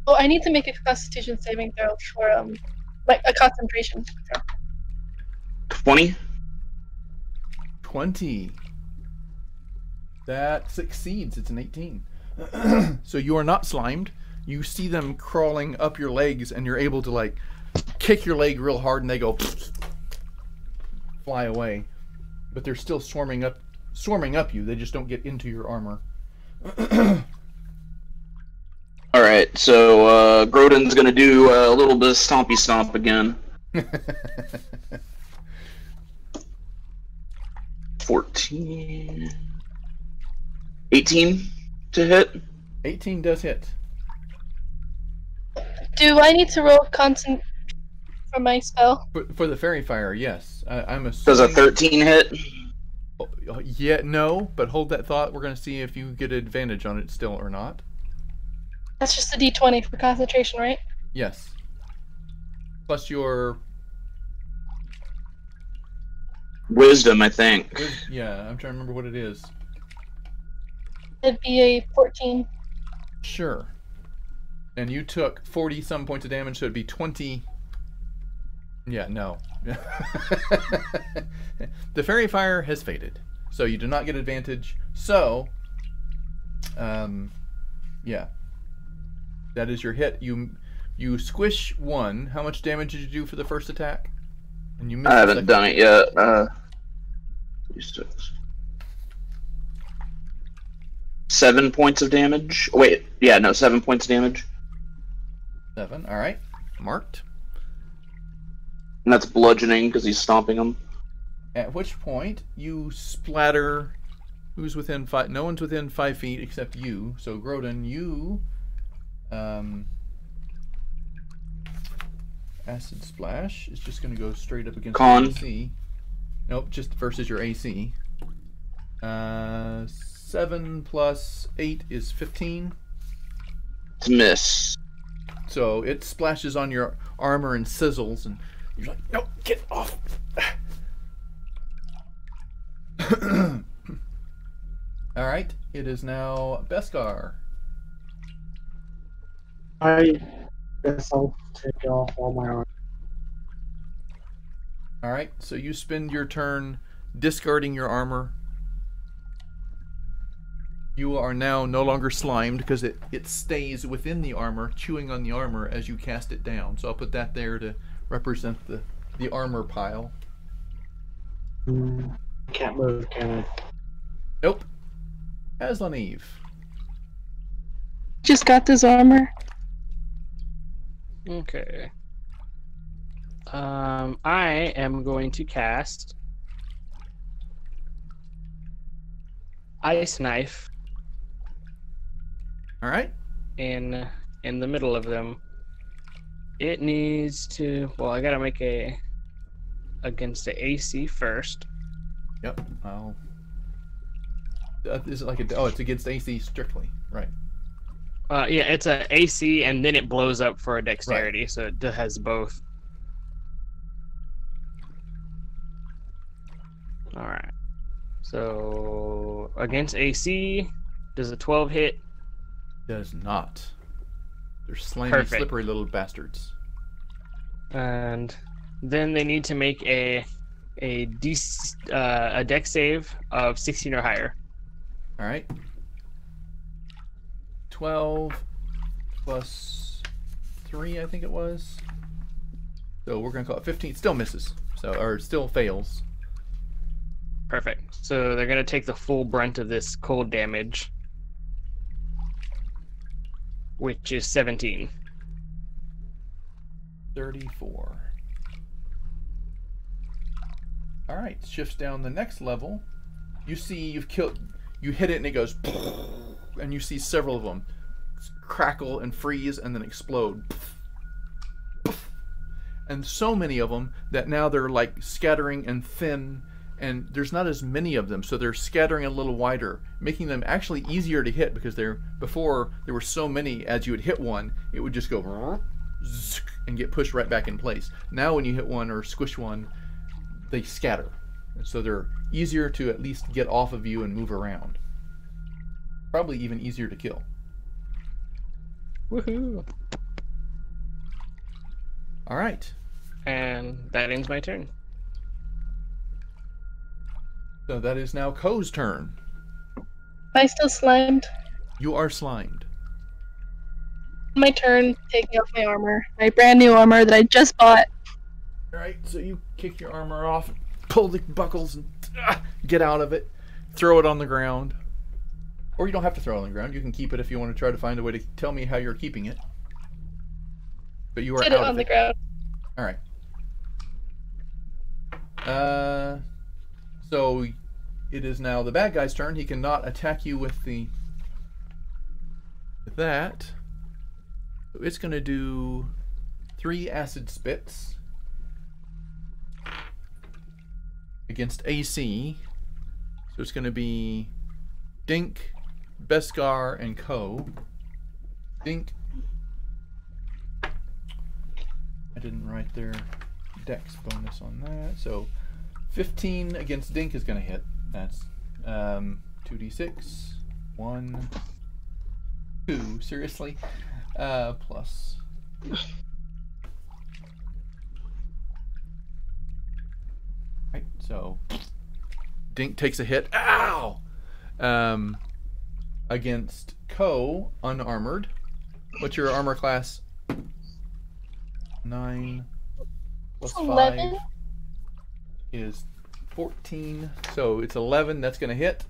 Oh, I need to make a Constitution saving throw for like a concentration throw. 20. 20. That succeeds. It's an 18. So you are not slimed. You see them crawling up your legs, and you're able to like kick your leg real hard, and they go fly away. But they're still swarming up you. They just don't get into your armor. All right, so Grodin's gonna do a little bit of stompy stomp again. 14, 18 to hit. 18 does hit. Do I need to roll constant for my spell? For the fairy fire, yes. I'm assuming. Does a 13 hit? Yeah, no, but hold that thought. We're going to see if you get advantage on it still or not. That's just a d20 for concentration, right? Yes. Plus your... Wisdom, I think. Yeah, I'm trying to remember what it is. It'd be a 14. Sure. And you took 40-some points of damage, so it'd be 20... Yeah, no. The fairy fire has faded, so you do not get advantage. So, yeah. That is your hit. You squish one. How much damage did you do for the first attack? And you missed. I haven't done it yet. 7 points of damage. Wait, yeah, no, 7 points of damage. 7. All right, marked. And that's bludgeoning because he's stomping him. At which point you splatter. Who's within 5? No one's within 5 feet except you. So Grodin, you. Acid splash is just going to go straight up against Con. the AC. Nope, just versus your AC. 7 plus 8 is 15. It's a miss. So it splashes on your armor and sizzles, and you're like, no, get off. All right, it is now Beskar. I guess I'll take off all my armor. All right, so you spend your turn discarding your armor. You are now no longer slimed because it stays within the armor, chewing on the armor as you cast it down. So I'll put that there to represent the armor pile. Can't move, can I? Nope. Aslan Eve. Just got this armor. Okay. I am going to cast Ice Knife All right. in the middle of them. It needs to. Well, I gotta make a against the AC first. Yep. Is it like a? Oh, it's against AC strictly, right? Yeah, it's a AC, and then it blows up for a dexterity, so it has both. All right. So against AC, does a 12 hit? Does not. They're slimy, Perfect. slippery little bastards. And then they need to make a dex save of 16 or higher. All right. 12 plus 3, I think it was. So we're gonna call it 15. Still misses. So or still fails. Perfect. So they're gonna take the full brunt of this cold damage, which is 17. 34. All right. Shifts down the next level. You see you hit it and it goes, and you see several of them crackle and freeze and then explode. And so many of them that now they're like scattering and thin, and there's not as many of them, so they're scattering a little wider, making them actually easier to hit because before there were so many. As you would hit one, it would just go and get pushed right back in place. Now when you hit one or squish one, they scatter, and so they're easier to at least get off of you and move around. Probably even easier to kill. Woohoo! All right. And that ends my turn. So that is now Ko's turn. Am I still slimed? You are slimed. My turn, taking off my armor. My brand new armor that I just bought. All right, so you kick your armor off, pull the buckles, and get out of it. Throw it on the ground. Or you don't have to throw it on the ground. You can keep it if you want to try to find a way to tell me how you're keeping it. But you are Sit out it on of the it. ground. All right. So it is now the bad guy's turn. He cannot attack you with that. So it's going to do 3 acid spits against AC. So it's going to be Dink, Beskar, and Ko. Dink. I didn't write their dex bonus on that. So 15 against Dink is going to hit. That's 2d6. 1, 2. Seriously? Plus. Right, so Dink takes a hit. Ow! Against Ko, unarmored. What's your armor class? 9 plus 5 11. is 14. So it's 11. That's going to hit.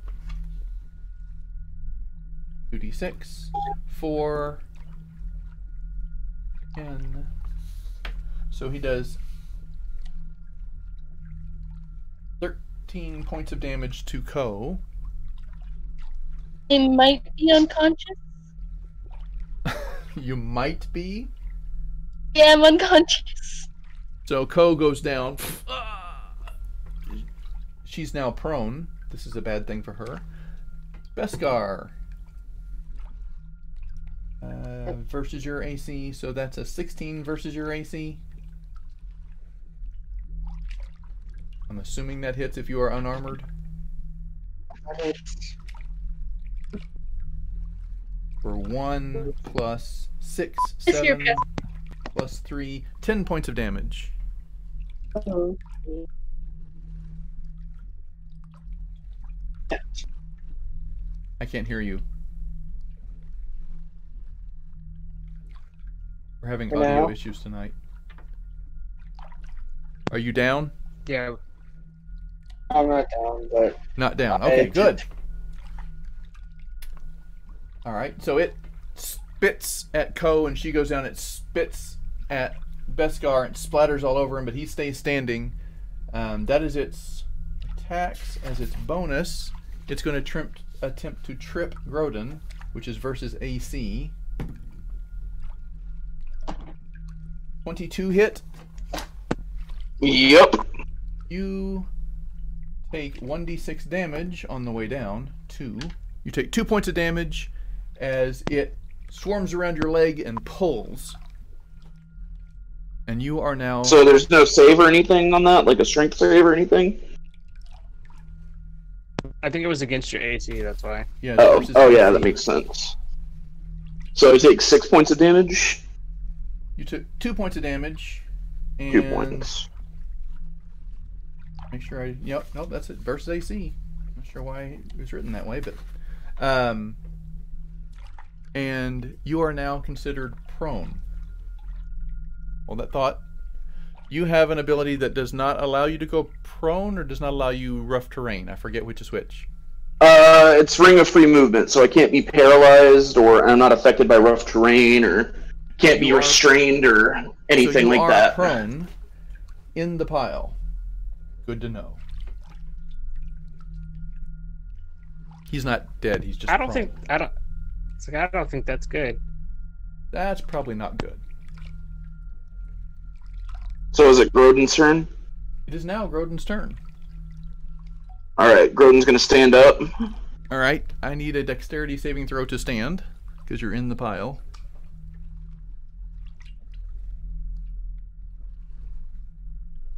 2d6. 4. 10. So he does 13 points of damage to Ko. I might be unconscious. You might be. Yeah, I'm unconscious. So Ko goes down. she's now prone. This is a bad thing for her. Beskar. Versus your AC, so that's a 16 versus your AC. I'm assuming that hits if you are unarmored. For 1 plus 6, 7 plus 3, 10 points of damage. I can't hear you. We're having audio issues tonight. Are you down? Yeah. I'm not down, but... Not down. Okay, good. Alright, so it spits at Ko and she goes down. It spits at Beskar and splatters all over him, but he stays standing. That is its attacks. As its bonus, it's going to attempt to trip Grodin, which is versus AC. 22 hit. Yep. You take 1d6 damage on the way down. 2. You take 2 points of damage as it swarms around your leg and pulls. And you are now... So there's no save or anything on that? Like a strength save or anything? I think it was against your AC, that's why. Yeah. Oh yeah, that makes sense. So I take 6 points of damage? You took 2 points of damage. And 2 points. Make sure I... Yep, nope, that's it. Versus AC. Not sure why it was written that way, but... and you are now considered prone. Hold that thought. You have an ability that does not allow you to go prone or does not allow you rough terrain. I forget which is which. It's Ring of Free Movement, so I can't be paralyzed or I'm not affected by rough terrain or can't be restrained or anything like that. So you are prone in the pile. Good to know. He's not dead, he's just I don't prone. I don't think that's good. That's probably not good. So is it Grodin's turn? It is now Grodin's turn. Alright, Grodin's gonna stand up. Alright, I need a dexterity saving throw to stand, because you're in the pile.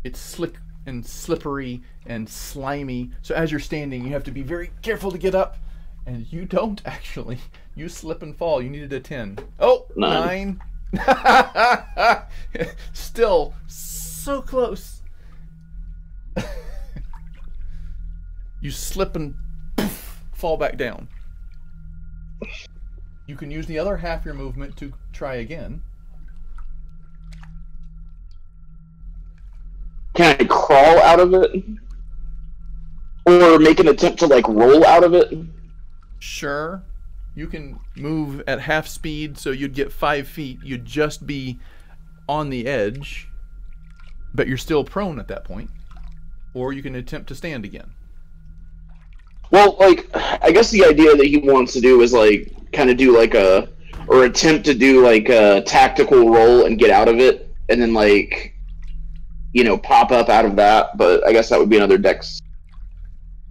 It's slick and slippery and slimy, so as you're standing, you have to be very careful to get up, and you don't actually. You slip and fall. You needed a 10. Oh, 9. Still so close. You slip and poof, fall back down. You can use the other half your movement to try again. Can I crawl out of it? Or make an attempt to, like, roll out of it? Sure. You can move at half speed, so you'd get 5 feet. You'd just be on the edge, but you're still prone at that point. Or you can attempt to stand again. Well, like, I guess the idea that he wants to do is, like, kind of do, like, or attempt to do, like, a tactical roll and get out of it, and then, like, you know, pop up out of that, but I guess that would be another dex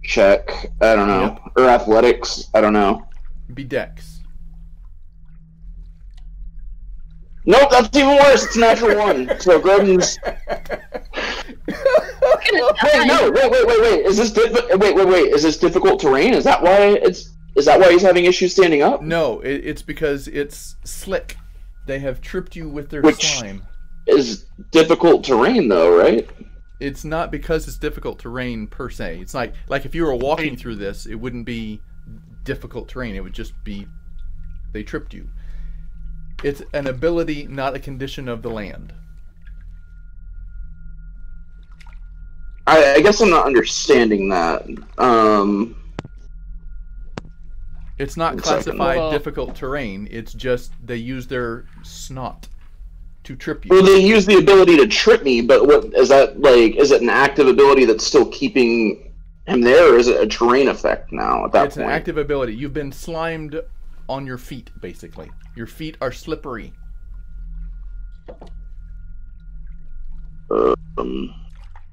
check. I don't know. Yep. Or athletics. I don't know. Be dex. Nope, that's even worse. It's a natural 1. So Grodin's... Wait. Is this wait. Is this difficult terrain? Is that why he's having issues standing up? No, it's because it's slick. They have tripped you with their slime. Is difficult terrain though, right? It's not because it's difficult terrain per se. It's like if you were walking through this, it wouldn't be difficult terrain. It would just be they tripped you. It's an ability, not a condition of the land. I guess I'm not understanding that. It's not classified difficult terrain. It's just they use their snot to trip you. Well, they use the ability to trip me, but what is that like? Is it an active ability that's still keeping him there, or is it a terrain effect now at that point? It's an active ability. You've been slimed on your feet, basically. Your feet are slippery.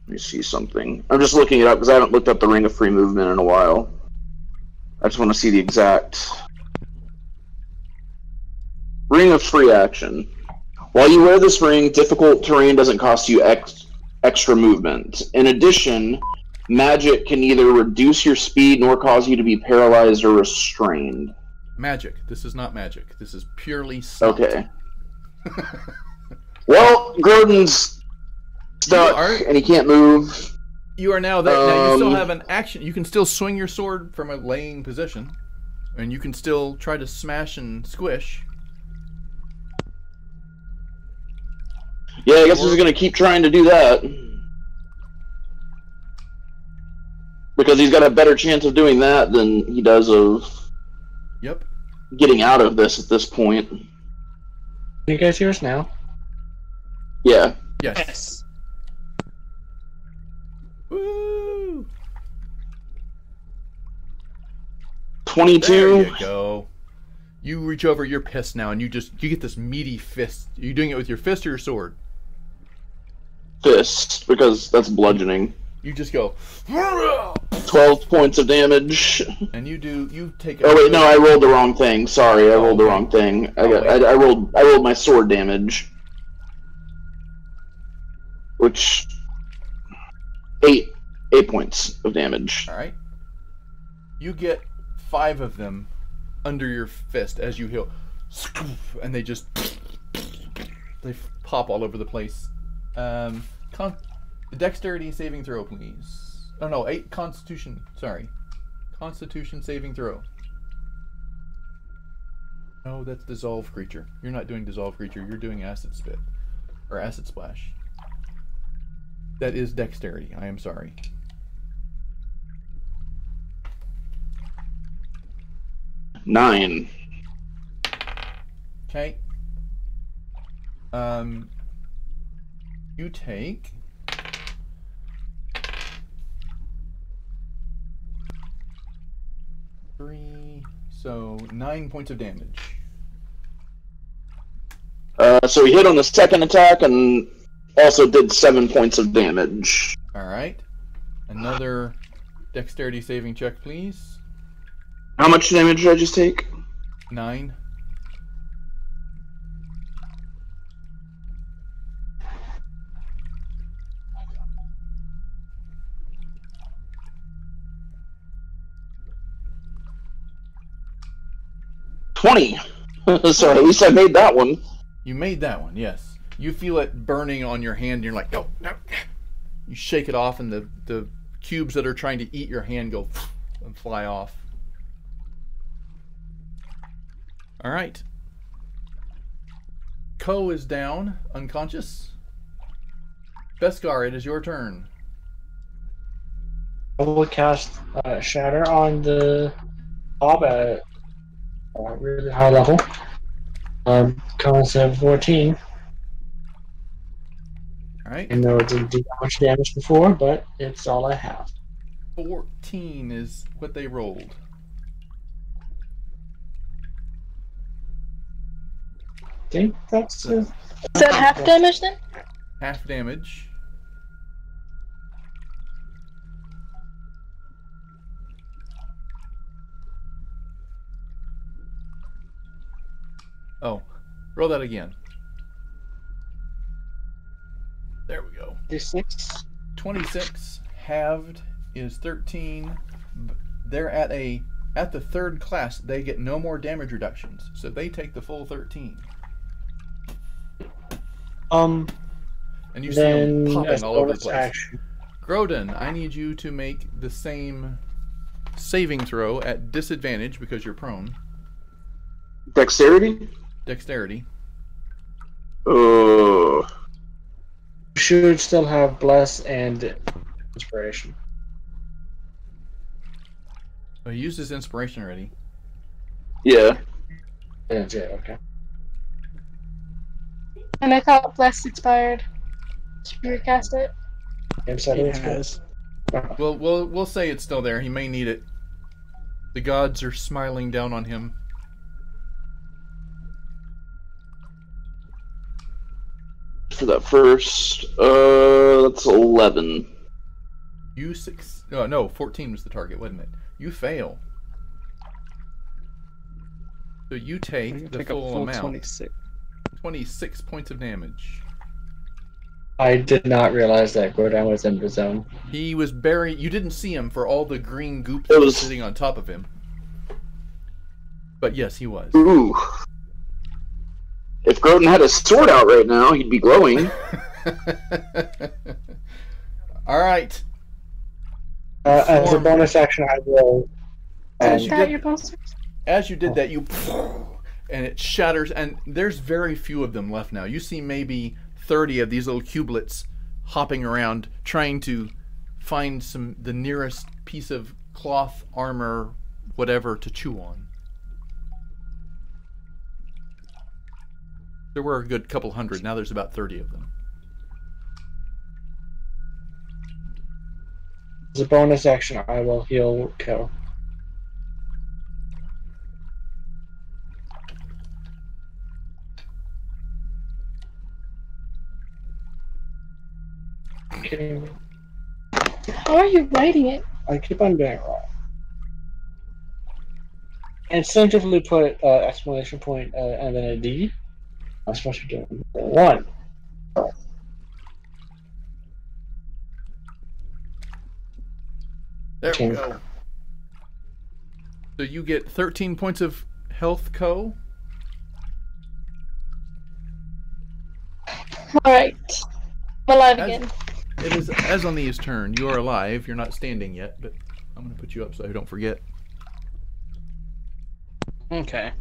Let me see something. I'm just looking it up because I haven't looked up the Ring of Free Movement in a while. I just want to see the exact Ring of Free Action. While you wear this ring, difficult terrain doesn't cost you extra movement. In addition, magic can neither reduce your speed nor cause you to be paralyzed or restrained. Magic. This is not magic. This is purely snot. Okay. Well, Grodin's stuck and he can't move. You are now there. Now you still have an action. You can still swing your sword from a laying position, and you can still try to smash and squish. Yeah, I guess he's going to keep trying to do that. Because he's got a better chance of doing that than he does of getting out of this at this point. Can you guys hear us now? Yeah. Yes. Woo! 22. There you go. You reach over, you're pissed now, and you get this meaty fist. Are you doing it with your fist or your sword? Fist, because that's bludgeoning. You just go 12 points of damage. And you take Oh wait, no, I rolled the wrong thing. Sorry, I rolled the wrong thing. I rolled my sword damage. Which 8 points of damage. Alright. You get 5 of them under your fist as you heal, and they just pop all over the place. Dexterity saving throw, please. Oh no, 8 Constitution. Sorry, Constitution saving throw. No, that's dissolve creature. You're not doing dissolve creature. You're doing acid spit or acid splash. That is dexterity. I am sorry. Nine. Okay. You take 3, so 9 points of damage. So he hit on the second attack and also did 7 points of damage. Alright. Another dexterity saving check, please. How much damage did I just take? 9. $20. So at least I made that one. You made that one, yes. You feel it burning on your hand, and you're like, no, no. You shake it off, and the cubes that are trying to eat your hand go and fly off. All right. Ko is down, unconscious. Beskar, it is your turn. I will cast Shatter on the mob at a really high level. Con 14. Alright. I know it didn't do that much damage before, but it's all I have. 14 is what they rolled. I think that's Is that half damage then? Half damage. Oh, roll that again. There we go. 6. 26 halved is 13. They're at the third class. They get no more damage reductions, so they take the full 13. And you see them popping all over the place. Action. Grodin, I need you to make the same saving throw at disadvantage because you're prone. Dexterity? Dexterity. Oh. You should still have Bless and Inspiration. Oh, he used his inspiration already. Yeah. Yeah, okay. And I thought Bless expired. Should we recast it? It has. We'll say it's still there. He may need it. The gods are smiling down on him. For that first, that's 11. Oh, no, 14 was the target, wasn't it? You fail. So you take the full amount. 26 points of damage. I did not realize that Gordon was in the zone. He was buried. You didn't see him for all the green goop that was sitting on top of him. But yes, he was. Ooh. If Groden had a sword out right now, he'd be glowing. All right. As a bonus action, I will. As you did that, you and it shatters, and there's very few of them left now. You see maybe 30 of these little cubelets hopping around, trying to find the nearest piece of cloth, armor, whatever to chew on. There were a good couple hundred. Now there's about 30 of them. As a bonus action, I will heal Ko. Kidding me. How are you writing it? I keep on doing it wrong. Instinctively put exclamation point and then a D. I'm supposed to be doing 1. There we go. So you get 13 points of health, Ko. Alright. I'm alive again. It is Azalnea's turn. You are alive. You're not standing yet, but I'm going to put you up so I don't forget. Okay.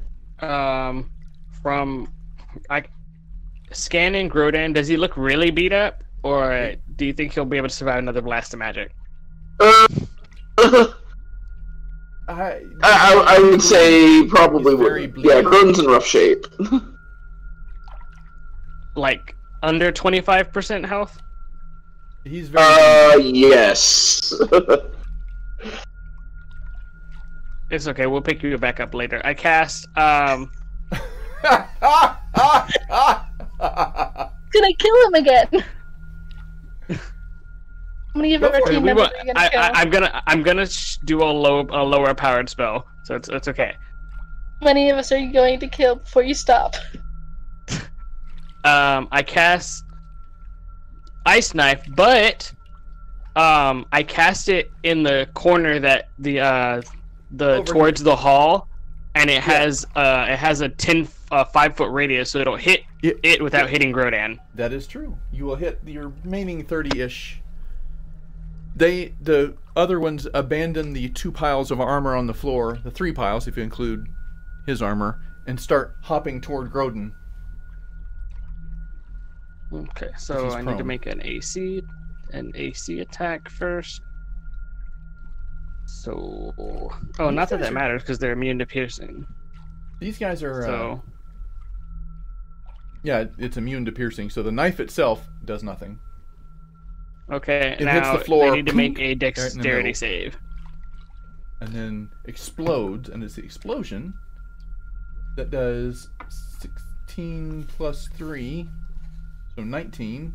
Scanning Grodan, does he look really beat up? Or do you think he'll be able to survive another blast of magic? I would say probably would. Yeah, Grodan's in rough shape. Like, under 25% health? He's very yes. It's okay, we'll pick you back up later. I cast, Can I kill him again? I'm gonna give it a team member. I'm gonna do a lower powered spell, so it's okay. How many of us are you going to kill before you stop? I cast Ice Knife, but I cast it in the corner that towards the hall, and it has a 5-foot radius, so it'll hit it without hitting Grodan. That is true. You will hit your remaining 30-ish. The other ones abandon the 2 piles of armor on the floor, the 3 piles if you include his armor, and start hopping toward Grodan. Okay, so I need to make an AC attack first. So, not that matters because they're immune to piercing. These guys are. Yeah, it's immune to piercing. So the knife itself does nothing. Okay, it now hits the floor. They need to make a dexterity save. And then explodes, and it's the explosion that does 16 plus 3, so 19.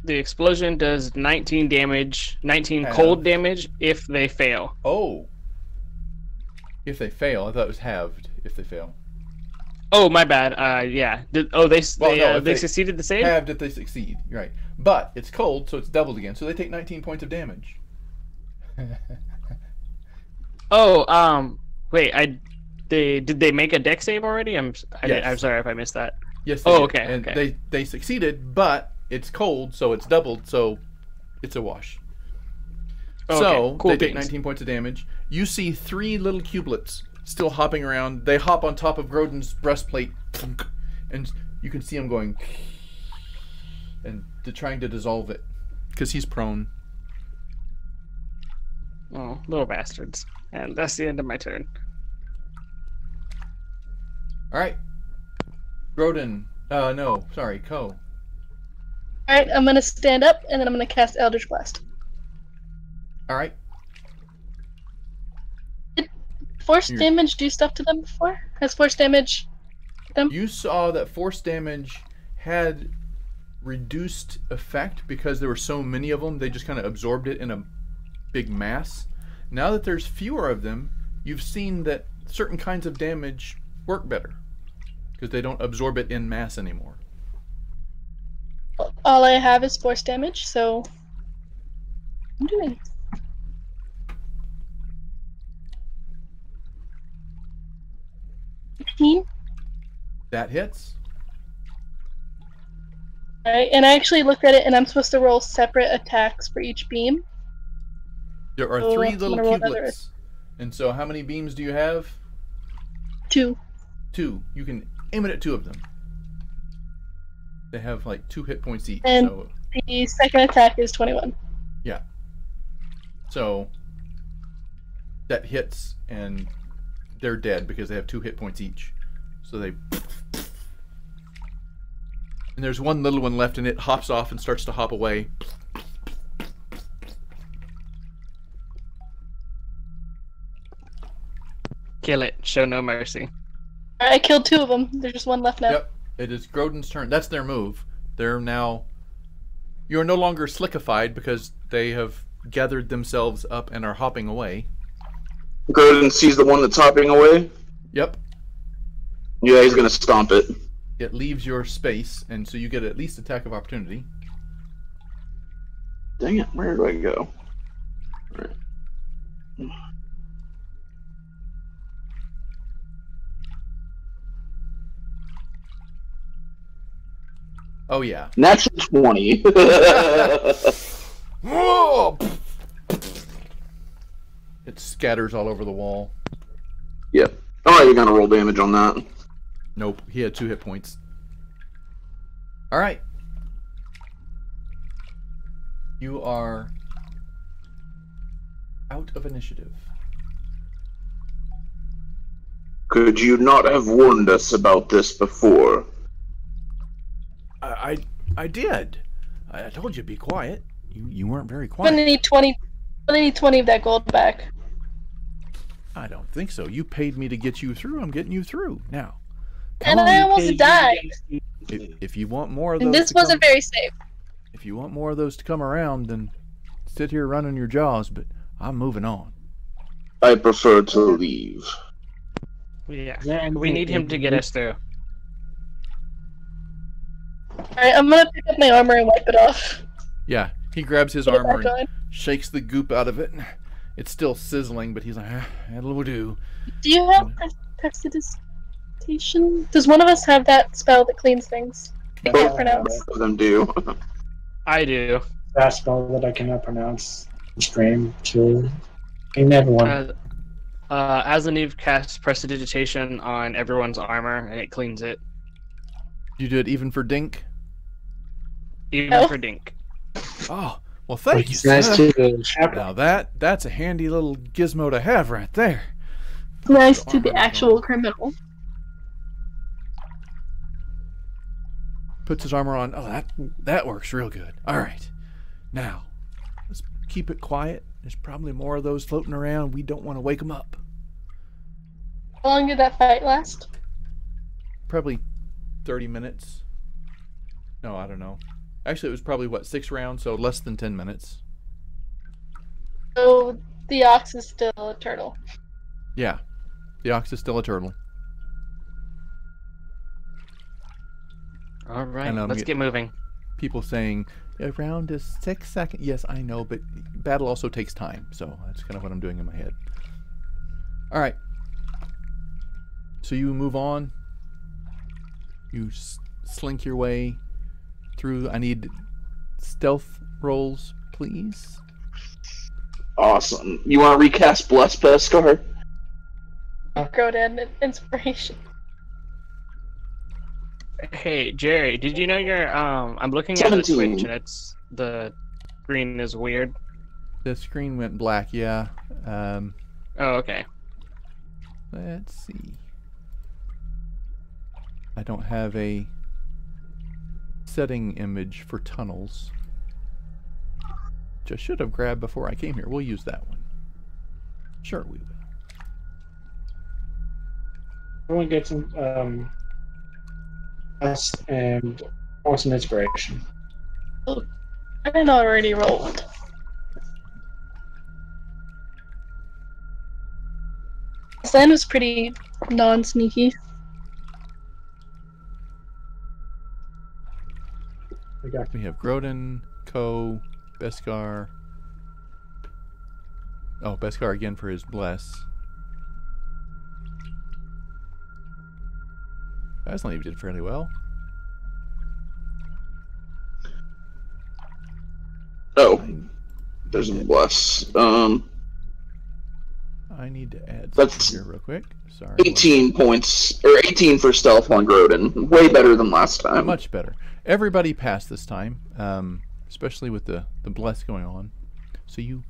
The explosion does 19 damage, 19 cold damage if they fail. Oh. If they fail, I thought it was halved if they fail. Oh, my bad. Yeah. They succeeded the save? Halved if they succeed. You're right. But it's cold, so it's doubled again. So they take 19 points of damage. Wait. Did they make a dex save already? I'm sorry if I missed that. Yes. Okay. And okay. They succeeded, but it's cold, so it's doubled, so it's a wash. Okay, so cool they take 19 points of damage. You see 3 little cubelets still hopping around. They hop on top of Grodan's breastplate, and you can see him going and trying to dissolve it because he's prone. Oh, little bastards. And that's the end of my turn. All right. Grodan. No, sorry, Ko. Alright, I'm gonna stand up and then I'm gonna cast Eldritch Blast. Alright. Did force damage do stuff to them before? Has force damage them? You saw that force damage had reduced effect because there were so many of them. They just kind of absorbed it in a big mass. Now that there's fewer of them, you've seen that certain kinds of damage work better because they don't absorb it in mass anymore. All I have is force damage, so I'm doing. That hits. Alright, and I actually looked at it, and I'm supposed to roll separate attacks for each beam. There are 3 little cubelets. And so how many beams do you have? 2. 2. You can aim it at 2 of them. They have like 2 hit points each. And so the second attack is 21. yeah. So that hits, and they're dead because they have 2 hit points each. So they... And there's one little one left, and it hops off and starts to hop away. Kill it. Show no mercy. I killed 2 of them. There's just 1 left now. Yep. It is Grodin's turn. That's their move. They're now... You're no longer slickified because they have gathered themselves up and are hopping away. Grodin sees the one that's hopping away. Yep. Yeah, he's gonna stomp it. It leaves your space, and so you get at least attack of opportunity. Dang it, where do I go? All right. Oh, yeah. Natural 20. Whoa! It scatters all over the wall. Yep. Alright, you're gonna roll damage on that. Nope, he had 2 hit points. Alright. You are out of initiative. Could you not have warned us about this before? I did. I told you to be quiet. You weren't very I'm quiet. gonna need 20. I'm gonna need 20 of that gold back. I don't think so. You paid me to get you through. I'm getting you through now. And I almost died. If you want more of those, And this wasn't very safe. If you want more of those to come around, then sit here running your jaws. But I'm moving on. I prefer to leave. Yeah. We need him to get us through. Alright, I'm gonna pick up my armor and wipe it off. Yeah, he grabs his Put it armor back and on. shakes the goop out of it. It's still sizzling, but he's like, that'll do. Do you have prestidigitation? Does one of us have that spell that cleans things? I can't pronounce. Both of them do. I do. That spell that I cannot pronounce. Stream to. I never won. Azaniv casts prestidigitation on everyone's armor, and it cleans it. You do it even for Dink? Even No. for Dink. Oh, well, thank you, It's nice sir. to the chapter. Now that's a handy little gizmo to have right there. Nice to the actual criminal. Puts his armor on. Oh, that works real good. All right. Now, let's keep it quiet. There's probably more of those floating around. We don't want to wake them up. How long did that fight last? Probably 30 minutes. No, I don't know. Actually, it was probably, 6 rounds, so less than 10 minutes. So the ox is still a turtle. Yeah. The ox is still a turtle. All right, And, let's get moving. People saying, a round is 6 seconds. Yes, I know, but battle also takes time. So that's kind of what I'm doing in my head. All right. So you move on. You slink your way through. I need stealth rolls, please. Awesome. You want to recast Bless Pescar? Grodan inspiration. Hey, Jerry, did you know your I'm looking at the 17. Switch and the screen is weird. The screen went black, yeah. Oh, okay. Let's see. I don't have a setting image for tunnels. Which I should have grabbed before I came here. We'll use that one. Sure, we will. Everyone gets some and wants an inspiration. Oh, I didn't already rolled. Slan was pretty non-sneaky. We have Grodin, Ko, Beskar. Oh, Beskar again for his bless. Aslan did fairly well. Oh, there's a bless. I need to add That's something here real quick. Sorry. 18 points, or 18 for stealth on Grodin. Way better than last time. Much better. Everybody passed this time, especially with the bless going on. So you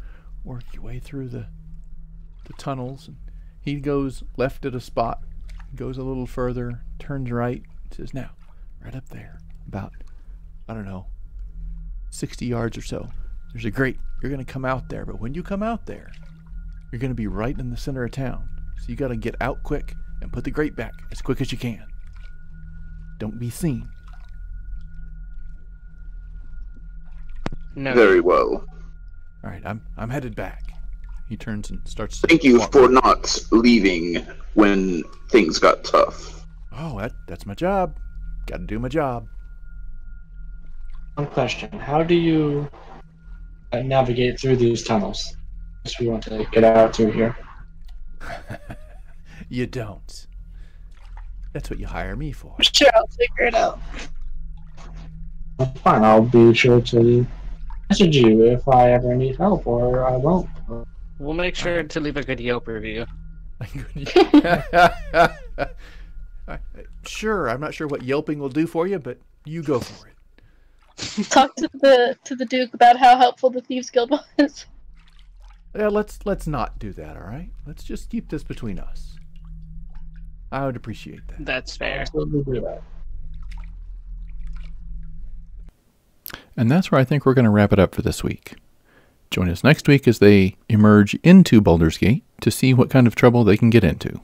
work your way through the tunnels. And he goes left at a spot, goes a little further, turns right, says, now, right up there, about, I don't know, 60 yards or so. There's a grate. You're going to come out there, but when you come out there, you're going to be right in the center of town. So you got to get out quick and put the grate back as quick as you can. Don't be seen. No. Very well. All right, I'm headed back. He turns and starts to Thank you walk for back. not leaving when things got tough. Oh, that's my job. Got to do my job. One question: how do you navigate through these tunnels? If we want to get out through here. You don't. That's what you hire me for. Sure, I'll figure it out. Fine, I'll be sure to message you if I ever need help, or I won't. We'll make sure to leave a good Yelp review. Sure, I'm not sure what yelping will do for you, but you go for it. Talk to the Duke about how helpful the Thieves Guild was. Yeah, let's not do that, all right? Let's just keep this between us. I would appreciate that. That's fair. Absolutely do that. And that's where I think we're going to wrap it up for this week. Join us next week as they emerge into Baldur's Gate to see what kind of trouble they can get into.